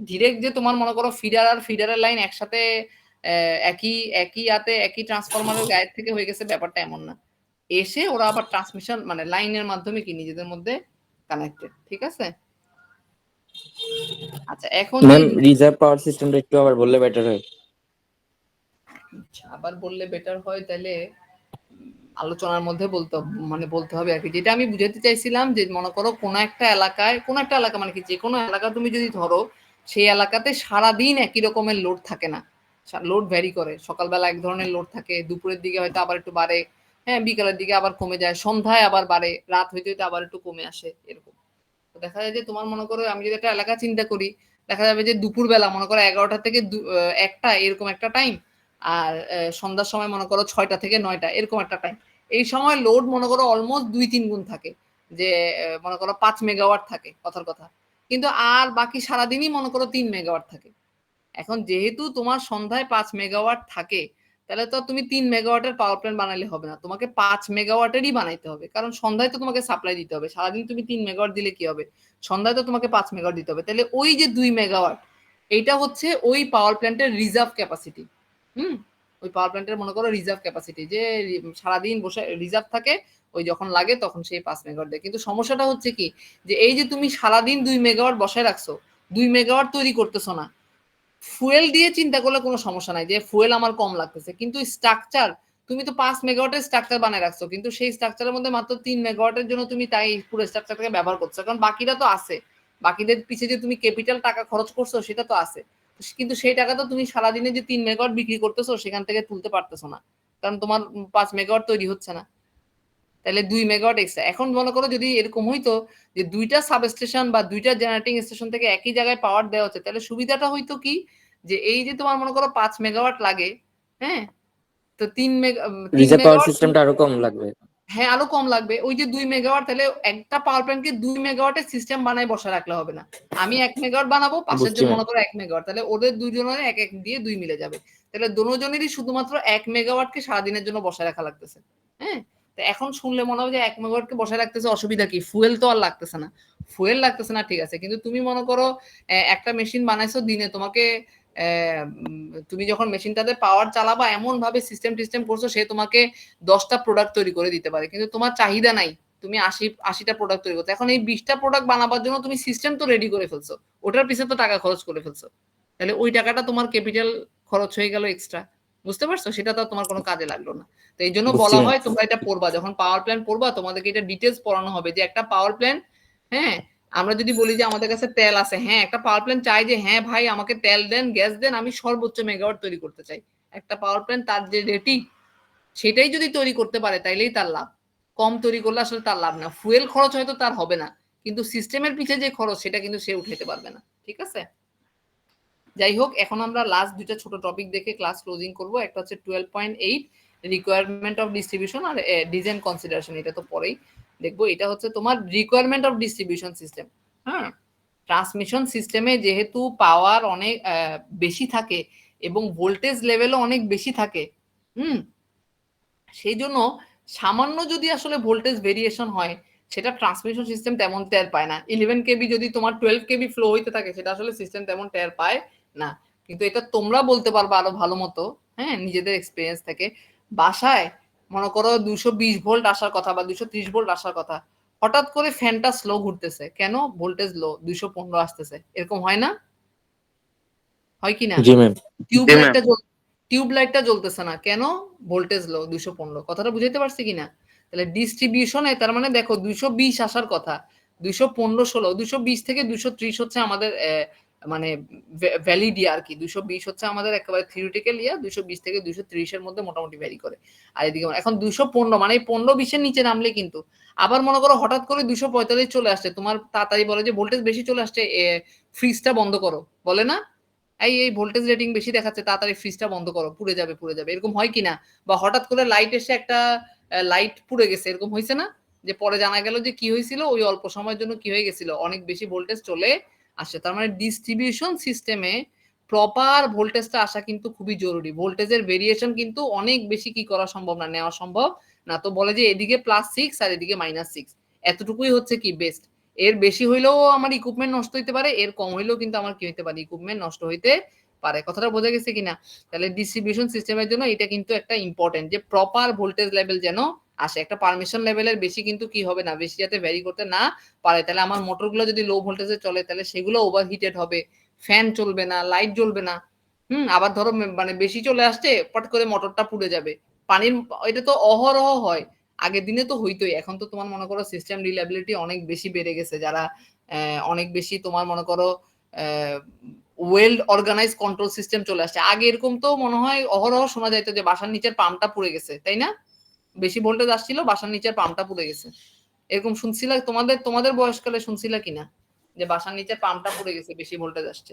ডিরেক্ট যে তোমার মনে করো ফিডার আর ফিডারের লাইন একসাথে একই ট্রান্সফরমারের গায়ের থেকে হয়ে গেছে, ব্যাপারটা এমন না। এসে ওরা আবার ট্রান্সমিশন মানে লাইনের মাধ্যমে কি নিজেদের মধ্যে কানেক্টেড, ঠিক আছে? আচ্ছা, এখন ম্যাম রিজার্ভ পাওয়ার সিস্টেমটা একটু আবার বললে বেটার হয়। আবার বললে বেটার হয়, তাহলে আলোচনার মধ্যে বলতে হবে আর কি। যেটা আমি বুঝাতে চাইছিলাম যে মনে করো কোনো একটা এলাকা মানে কি, যে কোনো এলাকা তুমি যদি ধরো, সেই এলাকাতে সারাদিন একই রকমের লোড থাকে না, লোড ভ্যারি করে। সকালবেলা এক ধরনের লোড থাকে, দুপুরের দিকে হয়তো আবার একটু বাড়ে, হ্যাঁ, বিকালের দিকে আবার কমে যায়, সন্ধ্যায় আবার বাড়ে, রাত হইতে হইতে আবার একটু কমে আসে, এরকম। তো দেখা যায় যে তোমার মনে করো আমি যদি একটা এলাকা চিন্তা করি, দেখা যাবে যে দুপুরবেলা মনে করো 11টা থেকে 1টা এরকম একটা টাইম, আর সন্ধ্যার সময় মনে করো 6টা থেকে 9টা এরকম একটা টাইম। এই সময় লোড মনে করো অলমোস্ট 2-3 গুণ থাকে, যে মনে করো 5 মেগাওয়াট থাকে কথার কথা, কিন্তু আর বাকি সারাদিনই মনে করো 3 মেগাওয়াট থাকে। এখন যেহেতু তোমার সন্ধ্যায় 5 মেগাওয়াট থাকে, তাহলে তো তুমি 3 মেগাওয়াটের পাওয়ার প্ল্যান্ট বানাইলে হবে না, তোমাকে 5 মেগাওয়াটেরই বানাইতে হবে, কারণ সন্ধ্যায় তো তোমাকে সাপ্লাই দিতে হবে। সারাদিন তুমি 3 মেগাওয়াট দিলে কি হবে, সন্ধ্যায় তো তোমাকে 5 মেগাওয়াট দিতে হবে। তাহলে ওই যে 2 মেগাওয়াট, এইটা হচ্ছে ওই পাওয়ার প্ল্যান্টের রিজার্ভ ক্যাপাসিটি। ওই পাওয়ার প্ল্যান্টের মনে করো রিজার্ভ ক্যাপাসিটি, যে সারাদিন বসে রিজার্ভ থাকে, ওই যখন লাগে তখন সেই 5 মেগাওয়াট দেয়। কিন্তু সমস্যাটা হচ্ছে কি, যে এই যে তুমি সারাদিন 2 মেগাওয়াট বসায় রাখছো, 2 মেগাওয়াট তৈরি করতেছো না। ফুয়েল দিয়ে চিন্তা করলে কোনো সমস্যা নাই, যে ফুয়েল আমার কম লাগতেছে, কিন্তু স্ট্রাকচার তুমি তো 5 মেগাওয়াটের স্ট্রাকচার বানায় রাখছো, কিন্তু সেই স্ট্রাকচারের মধ্যে মাত্র 3 মেগাওয়াটের জন্য তুমি তাই পুরো স্ট্রাকচারটাকে ব্যবহার করছো, কারণ বাকিটা তো আছে, বাকিদের পিছিয়ে যে তুমি ক্যাপিটাল টাকা খরচ করছো সেটা তো আছে, কিন্তু সেই টাকা তো তুমি সারাদিনে যে 3 মেগাওয়াট বিক্রি করতেছো সেখান থেকে তুলতে পারতেছো না, কারণ তোমার 5 মেগাওয়াট তৈরি হচ্ছে না। তাহলে 2 মেগাওয়াট এক্সট্রা। এখন মনে করো যদি এরকম হইতো যে 2টা সাবস্টেশন বা 2টা জেনারেটিং স্টেশন থেকে একই জায়গায় পাওয়ার দেওয়া হচ্ছে, তাহলে সুবিধাটা হইতো কি, যে এই যে তোমার মনে করো 5 মেগাওয়াট লাগে, হ্যাঁ, তো 3 রিজার্ভ পাওয়ার মেগাওয়াট, সিস্টেমটা আরো কম লাগবে। হ্যাঁ আরো কম লাগবে। ওই যে 2 মেগাওয়াট, তাহলে একটা পাওয়ার প্ল্যান্টকে 2 মেগাওয়াটের সিস্টেম বানায় বসা রাখলে হবে না। আমি 1 মেগাওয়াট বানাবো, পাশের বুঝছি জন ম্যাম। মনে করো 1 মেগাওয়াট, তাহলে ওদের দুইজনের এক এক দিয়ে 2 মিলে যাবে। তাহলে দুজনেরই শুধুমাত্র 1 মেগাওয়াটকে সারাদিনের জন্য বসায় রাখা লাগতেছে। হ্যাঁ, তো এখন শুনলে মনে হবে যে 1 মেগাওয়াটকে বসায় রাখতেছে, অসুবিধা কি, ফুয়েল তো আর লাগতেছে না। ফুয়েল লাগতেছে না ঠিক আছে, কিন্তু তুমি মনে করো একটা মেশিন বানাইছো দিনে, তোমাকে তুমি যখন মেশিনটাতে পাওয়ার চালাবা এমন ভাবে সিস্টেম করছো, সে তোমাকে 10টা প্রোডাক্ট তৈরি করে দিতে পারে, কিন্তু তোমার চাহিদা নাই, তুমি 80টা প্রোডাক্ট তৈরি করছো। এখন এই 20টা প্রোডাক্ট বানাবার জন্য তুমি সিস্টেম তো রেডি করে ফেলছো, ওটার পিছনে তো টাকা খরচ করে ফেলছো, তাহলে ওই টাকাটা তোমার ক্যাপিটাল খরচ হয়ে গেল এক্সট্রা, বুঝতে পারছো, সেটা তো তোমার কোনো কাজে লাগলো না। তো এই জন্য বুঝছি বলা ম্যাম। হয় তোমরা এটা পড়বা, যখন পাওয়ার প্ল্যান্ট পড়বা তোমাদেরকে এটা ডিটেলস পড়ানো হবে, যে একটা পাওয়ার প্ল্যান্ট, হ্যাঁ, আমরা যদি বলি যে আমাদের কাছে তেল আছে, হ্যাঁ একটা পাওয়ার প্ল্যান্ট চাই যে হ্যাঁ ভাই আমাকে তেল দেন, গ্যাস দেন, আমি সর্বোচ্চ মেগাওয়াট তৈরি করতে চাই। একটা পাওয়ার প্ল্যান্ট তার যে রেটিং সেটাই যদি তৈরি করতে পারে তাইলেই তার লাভ, কম তৈরি করলে আসলে তার লাভ না। ফুয়েল খরচ হয়তো তার হবে না, কিন্তু সিস্টেমের পিছে যে খরচ সেটা কিন্তু সে উঠাইতে পারবে না। ঠিক আছে, যাই হোক, এখন আমরা লাস্ট দুইটা ছোট টপিক দেখে ক্লাস ক্লোজিং করব। একটা হচ্ছে 12.8 রিকোয়ারমেন্ট অফ ডিস্ট্রিবিউশন, আর ডিজাইন কনসিডারেশন, এটা তো পরেই দেখবো। এটা হচ্ছে তোমার রিকোয়ারমেন্ট অফ ডিস্ট্রিবিউশন সিস্টেম। হ্যাঁ, ট্রান্সমিশন সিস্টেমে যেহেতু পাওয়ার অনেক বেশি থাকে এবং ভোল্টেজ লেভেলও অনেক বেশি থাকে, সেই জন্য সামান্য যদি আসলে ভোল্টেজ ভেরিয়েশন হয় সেটা ট্রান্সমিশন সিস্টেম তেমন টের পায় না। 11 কেবি যদি তোমার 12 কেবি ফ্লো হইতে থাকে সেটা আসলে সিস্টেম তেমন টের পায় না, কিন্তু এটা তোমরা বলতে পারবা আরো ভালো মতো, হ্যাঁ, নিজেদের এক্সপিরিয়েন্স থেকে। বাসায় মনে করো 220 ভোল্ট আসার কথা বা 230 ভোল্ট আসার কথা, হঠাৎ করে ফ্যানটা স্লো ঘুরতেছে, কেন, ভোল্টেজ লো, 215 আসতেছে, এরকম হয় না, হয় কি না? জি ম্যাম। টিউব লাইটটা জ্বলতেছে না, কেন, ভোল্টেজ লো, 215। কথাটা বুঝাইতে পারছি কিনা? তাহলে ডিস্ট্রিবিউশনে তার মানে দেখো 220 আসার কথা, 215 16, 220 থেকে 230 হচ্ছে আমাদের মানে ভ্যালিড ইয়া আর কি। 220 হচ্ছে আমাদের একেবারে থিওরিটিক্যাল ইয়া, 220 থেকে 230 এর মধ্যে মোটামুটি ভ্যারি করে। আর এদিকে এখন 215 মানে 15-20 এর নিচে নামলে কিন্তু, আবার মনে করো হঠাৎ করে 245 চলে আসছে, তোমার তাড়াতাড়ি বলে যে ভোল্টেজ বেশি চলে আসছে, ফ্রিজটা বন্ধ করো, বলে না এই ভোল্টেজ রেটিং বেশি দেখাচ্ছে, তাড়াতাড়ি ফ্রিজটা বন্ধ করো, পুড়ে যাবে, এরকম হয় কিনা? বা হঠাৎ করে লাইট এসে একটা লাইট পুড়ে গেছে, এরকম হয়েছে না, যে পরে জানা গেল যে কি হয়েছিল, ওই অল্প সময়ের জন্য কি হয়ে গেছিল, অনেক বেশি ভোল্টেজ চলে আসে। তার মানে ডিস্ট্রিবিউশন সিস্টেমে প্রপার ভোল্টেজটা আসা কিন্তু খুবই জরুরি। ভোল্টেজের ভেরিয়েশন কিন্তু অনেক বেশি কি করা সম্ভব না, নেওয়া সম্ভব না। তো বলে যে এদিকে +6 আর এদিকে -6, এতটুকুই হচ্ছে কি বেস্ট। এর বেশি হইলেও আমার ইকুইপমেন্ট নষ্ট হইতে পারে, এর কম হইলেও কিন্তু আমার কি হইতে পারে, ইকুইপমেন্ট নষ্ট হইতে পারে। কথাটা বোঝা গেছে কিনা? তাহলে ডিস্ট্রিবিউশন সিস্টেমের জন্য এটা কিন্তু একটা ইম্পর্টেন্ট, যে প্রপার ভোল্টেজ লেভেল যেন আসে। একটা পারমিশন লেভেলের বেশি কিন্তু কি হবে না, বেশি যাতে ভ্যারি করতে না পারে। তাহলে আমার মোটরগুলো যদি লো ভোল্টেজে চলে তাহলে সেগুলো ওভারহিটেড হবে, ফ্যান চলবে না, লাইট জ্বলবে না। আবার ধরো মানে বেশি চলে আসছে, পট করে মোটরটা পুড়ে যাবে। পানির এটা তো অহরহ হয়, আগের দিনে তো হইতোই। এখন তো তোমার মনে করো সিস্টেম রিলায়েবিলিটি অনেক বেশি বেড়ে গেছে, যারা অনেক বেশি তোমার মনে করো ওয়েল অর্গানাইজ কন্ট্রোল সিস্টেম চলে আসছে। আগে এরকম তো মনে হয় অহরহ শোনা যাইতো যে বাসার নিচের পাম্পটা পুড়ে গেছে, তাই না? বেশি ভোল্টেজ আসছিল, বাসার নিচের পাম্পটা পুড়ে গেছে, এরকম শুনছিলা? তোমাদের বয়সকালে শুনছিলা কিনা যে বাসার নিচের পাম্পটা পুড়ে গেছে, বেশি ভোল্টেজ আসছে?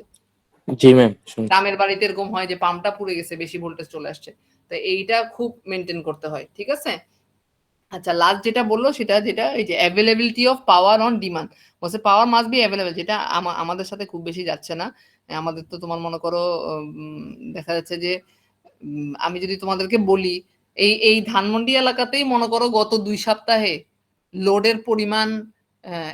জি ম্যাম, শুনছি। গ্রামের বাড়িতে এরকম হয় যে পাম্পটা পুড়ে গেছে, বেশি ভোল্টেজ চলে আসছে। তো এইটা খুব মেনটেন করতে হয়, ঠিক আছে? আচ্ছা, লাস্ট যেটা বললো সেটা যেটা এই যে availability of power on demand, বলছে পাওয়ার মাস্ট বি অ্যাভেলেবল, যেটা আমাদের সাথে খুব বেশি যাচ্ছে না। আমাদের তো তোমার মনে করো দেখা যাচ্ছে যে আমি যদি তোমাদেরকে বলি এই ধানমন্ডি এলাকাতেই মনে করো গত 2 সপ্তাহে লোডের পরিমাণ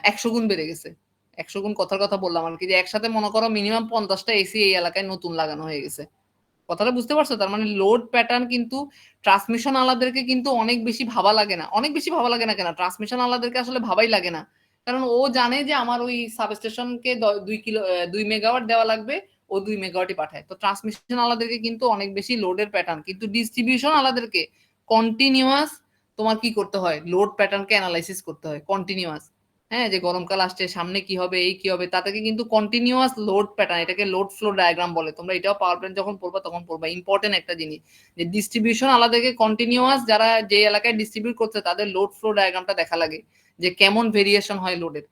100 গুণ বেড়ে গেছে। 100 গুণ কথার কথা বললাম আর কি, যে একসাথে মনে করো মিনিমাম 50টা এসি এই এলাকায় নতুন লাগানো হয়ে গেছে। কথাটা বুঝতে পারছো? তার মানে লোড প্যাটার্ন কিন্তু ট্রান্সমিশন আলাদেরকে কিন্তু অনেক বেশি ভাবা লাগে না। অনেক বেশি ভাবা লাগে না কেন? ট্রান্সমিশন আলাদেরকে আসলে ভাবাই লাগে না। কারণ ও জানে যে আমার ওই সাবস্টেশনকে 2 মেগাওয়াট দেওয়া লাগবে, ও 2 মেগাওয়াটই পাঠায়। তো ট্রান্সমিশন আলাদেরকে কিন্তু অনেক বেশি লোডের প্যাটার্ন, কিন্তু ডিস্ট্রিবিউশন আলাদেরকে কন্টিনিউয়াস তোমার কি করতে হয়? লোড প্যাটার্নকে অ্যানালাইসিস করতে হয় কন্টিনিউয়াস। হ্যাঁ, যে গরমকাল আসছে, সামনে কি হবে, এই কি হবে, তাদেরকে কিন্তু কন্টিনিউয়াস লোড প্যাটার্ন, এটাকে লোড ফ্লো ডায়াগ্রাম বলে। তোমরা এটাও পাওয়ার প্ল্যান্ট যখন পড়বা তখন পড়বা। ইম্পর্টেন্ট একটা জিনিস যে ডিস্ট্রিবিউশন আলাদাকে কন্টিনিউয়াস যারা যে এলাকায় ডিস্ট্রিবিউট করছে তাদের লোড ফ্লো ডায়াগ্রামটা দেখা লাগে যে কেমন ভেরিয়েশন হয় লোডের।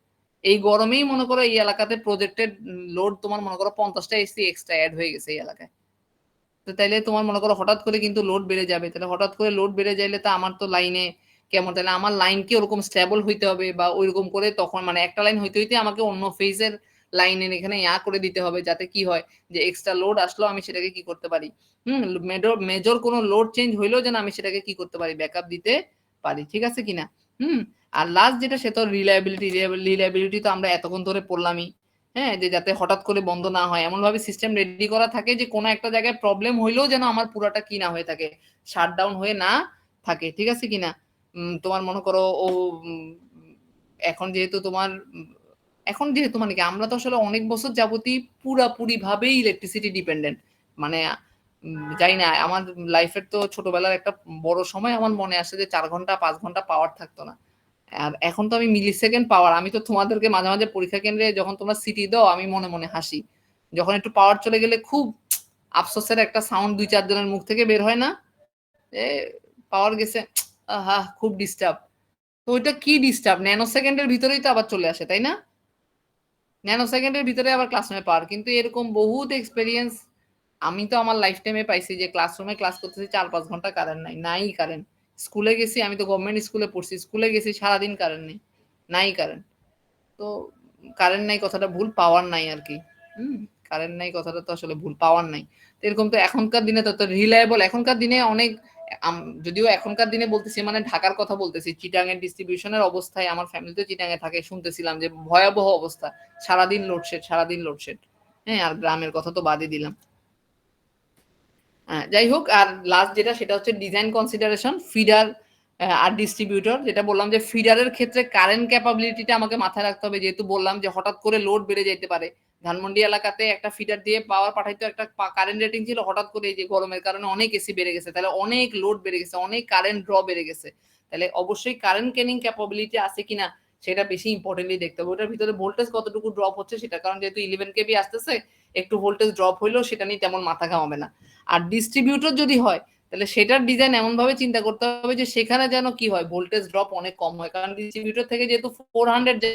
এই গরমেই মনে করো এই এলাকাতে প্রজেক্টেড লোড তোমার মনে করো 50টা এসি এক্সট্রা অ্যাড হয়ে গেছে এই এলাকায়। তো তাইলে তোমার মনে করো হঠাৎ করে কিন্তু লোড বেড়ে যাবে। তাহলে হঠাৎ করে লোড বেড়ে যাইলে তো আমার তো লাইনে কেমন, তাহলে আমার লাইন কি ওরকম স্টেবল হইতে হবে, বা ওইরকম করে তখন মানে একটা লাইন হইতে হইতে আমাকে অন্য ফেজের লাইনের এখানে করে দিতে হবে, যাতে কি হয় যে এক্সট্রা লোড আসলো আমি সেটাকে কি করতে পারি, মেজর কোনো লোড চেঞ্জ হইলেও যেন আমি সেটাকে কি করতে পারি, ব্যাকআপ দিতে পারি। ঠিক আছে কিনা? আর লাস্ট যেটা সে তো রিলায়েবিলিটি তো আমরা এতক্ষণ ধরে পড়লামই। হ্যাঁ, যে যাতে হঠাৎ করে বন্ধ না হয়, এমন ভাবে সিস্টেম রেডি করা থাকে যে কোনো একটা জায়গায় প্রবলেম হইলেও যেন আমার পুরাটা কি না হয়ে থাকে, শাটডাউন হয়ে না থাকে। ঠিক আছে কিনা? তোমার মনে করো ও এখন যেহেতু তোমার এখন যেহেতু মানে কি আমরা তো আসলে অনেক বছর যাবতই পুরাপুরি ভাবেই ইলেকট্রিসিটি ডিপেন্ডেন্ট। মানে জানি না, আমার লাইফের তো ছোটবেলার একটা বড় সময় আমার মনে আসে যে 4 ঘন্টা 5 ঘন্টা পাওয়ার থাকতো না। আর এখন তো আমি মিলি সেকেন্ড পাওয়ার, আমি তো তোমাদেরকে মাঝে মাঝে পরীক্ষা কেন্দ্রে যখন তোমরা সিটি দাও আমি মনে মনে হাসি, যখন একটু পাওয়ার চলে গেলে খুব আফসোসের একটা সাউন্ড 2-4 জনের মুখ থেকে বের হয় না, এ পাওয়ার গেছে, আহা খুব ডিস্টার্ব। তো ওইটা কি ডিস্টার্ব, ন্যানো সেকেন্ডের ভিতরেই তো আবার চলে আসে, তাই না? ন্যানো সেকেন্ডের ভিতরে আবার ক্লাসরুমে পাওয়ার, কিন্তু এরকম বহুত এক্সপেরিয়েন্স আমি তো আমার লাইফ টাইমে পাইছি যে ক্লাসরুমে ক্লাস করতেছি 4-5 ঘন্টা কারেন্ট নাই কারেন্ট। স্কুলে গেছি, আমি তো গভর্নমেন্ট স্কুলে পড়ছি, স্কুলে গেছি সারাদিন কারেন্ট নাই কারেন্ট। তো কারেন্ট নাই কথাটা ভুল, পাওয়ার নাই আর কি। কারেন্ট নাই কথাটা তো আসলে ভুল, পাওয়ার নাই। তো এরকম তো এখনকার দিনে তো রিলায়েবল, এখনকার দিনে অনেক যদিও এখনকার দিনে বলতেছি মানে ঢাকার কথা বলতেছি, চিটাং এর ডিস্ট্রিবিউশনের অবস্থায় আমার ফ্যামিলি তো চিটাং এ থাকে, শুনতেছিলাম যে ভয়াবহ অবস্থা, সারাদিন লোডশেড। হ্যাঁ, আর গ্রামের কথা তো বাদই দিলাম। যাই হোক, আর লাস্ট যেটা সেটা হচ্ছে ডিজাইন কনসিডারেশন, ফিডার আর ডিস্ট্রিবিউটর। যেটা বললাম যে ফিডারের ক্ষেত্রে কারেন্ট ক্যাপাবিলিটিটা আমাকে মাথায় রাখতে হবে, যেহেতু বললাম যে হঠাৎ করে লোড বেড়ে যেতে পারে। ধানমন্ডি এলাকাতে একটা ফিডার দিয়ে পাওয়ার পাঠাইতো, একটা কারেন্ট রেটিং ছিল, হঠাৎ করে এই যে গরমের কারণে অনেক এসি বেড়ে গেছে, তাহলে অনেক লোড বেড়ে গেছে, অনেক কারেন্ট ড্র বেড়ে গেছে। তাহলে অবশ্যই কারেন্ট ক্যানিং ক্যাপাবিলিটি আছে কিনা সেটা বেশি ইম্পর্টেন্টলি দেখতে হবে। ওটার ভিতরে ভোল্টেজ কতটুকু ড্রপ হচ্ছে সেটা, কারণ যেহেতু 11 কেবি আসতেছে, একটু ভোল্টেজ ড্রপ হইলেও সেটা নিয়ে তেমন মাথা ঘামাবে না। আর ডিস্ট্রিবিউটর যদি হয় তাহলে সেটার ডিজাইন এমন ভাবে চিন্তা করতে হবে যে সেখানে যেন কি হয়, ভোল্টেজ ড্রপ অনেক কম হয়, কারণ ডিস্ট্রিবিউটর থেকে যেহেতু 400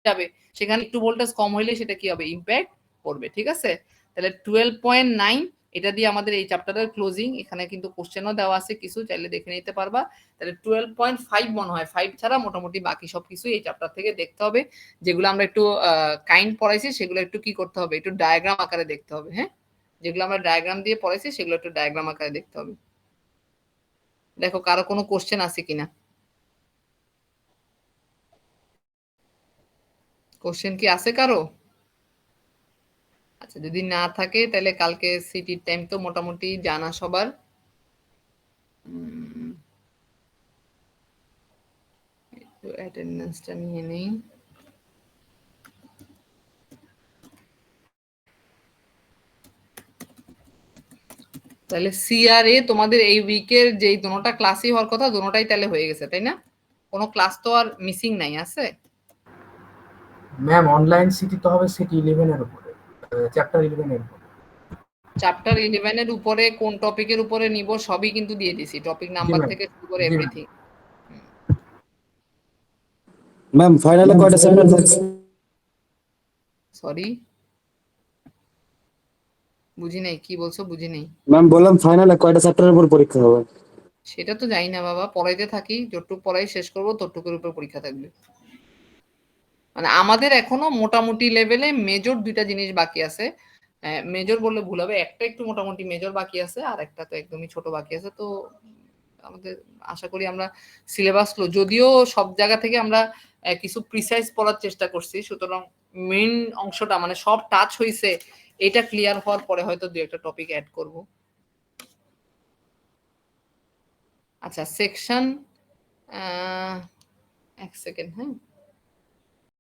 যাবে, সেখানে একটু ভোল্টেজ কম হইলে সেটা কি হবে, ইম্প্যাক্ট করবে। ঠিক আছে? তাহলে 12.9 এটা দিয়ে আমাদের এই চ্যাপ্টারের ক্লোজিং। এখানে কিন্তু কোশ্চেনও দেওয়া আছে কিছু, চাইলে দেখে নিতে পারবা। তাহলে 12.5 মনে হয়, 5 ছাড়া মোটামুটি বাকি সবকিছু এই চ্যাপ্টার থেকে দেখতে হবে। যেগুলো আমরা একটু কাইন্ড পড়াইছি সেগুলো একটু কি করতে হবে, একটু ডায়াগ্রাম আকারে দেখতে হবে। হ্যাঁ, যেগুলো আমরা ডায়াগ্রাম দিয়ে পড়াইছি সেগুলো একটু ডায়াগ্রাম আকারে দেখতে হবে। দেখো কারো কোনো কোশ্চেন আছে কিনা, কোশ্চেন কি আছে কারো? আচ্ছা, যদি না থাকে তাহলে কালকে সিটির টাইম তো মোটামুটি জানা সবার। একটু অ্যাটেন্ডেন্সটা নিয়ে নেই। তাহলে সিআরএ তোমাদের এই উইকের যেই দুটোটা ক্লাসই হওয়ার কথা দুটোটাই তাহলে হয়ে গেছে, তাই না? কোনো ক্লাস তো আর মিসিং নাই, আছে? ম্যাম অনলাইন সিটি তো হবে সিটি 11 এর উপরে, চ্যাপ্টার 11 এর উপরে। চ্যাপ্টার 11 এর উপরে কোন টপিকের উপরে নিব সবই কিন্তু দিয়ে দিছি, টপিক নাম্বার থেকে শুরু করে এভরিথিং। ম্যাম ফাইনালে কয়টা চ্যাপ্টার থাকছে? সরি, বুঝি নাই, কি বলছো? বুঝি নাই। ম্যাম বললাম ফাইনালে কয়টা চ্যাপ্টারের উপর পরীক্ষা হবে? সেটা তো জানি না বাবা, পড়াইতে থাকি, যতটুকু পড়াই শেষ করবো ততটুকুর উপর পরীক্ষা থাকবে। মানে আমাদের এখনো মোটামুটি লেভেলে মেজর 2টা জিনিস বাকি আছে। মেজর বললে ভুল হবে, একটা একটু মোটামুটি মেজর বাকি আছে, আর একটা তো একদমই ছোট বাকি আছে। তো আমাদের আশা করি আমরা সিলেবাস যদিও সব জায়গা থেকে আমরা কিছু প্রিসাইজ পড়ার চেষ্টা করছি, সুতরাং মেইন অংশটা মানে সব টাচ হইছে, এটা ক্লিয়ার হওয়ার পরে হয়তো 2-একটা টপিক অ্যাড করব। আচ্ছা, সেকশন 1 সেকেন্ড, হ্যাঁ।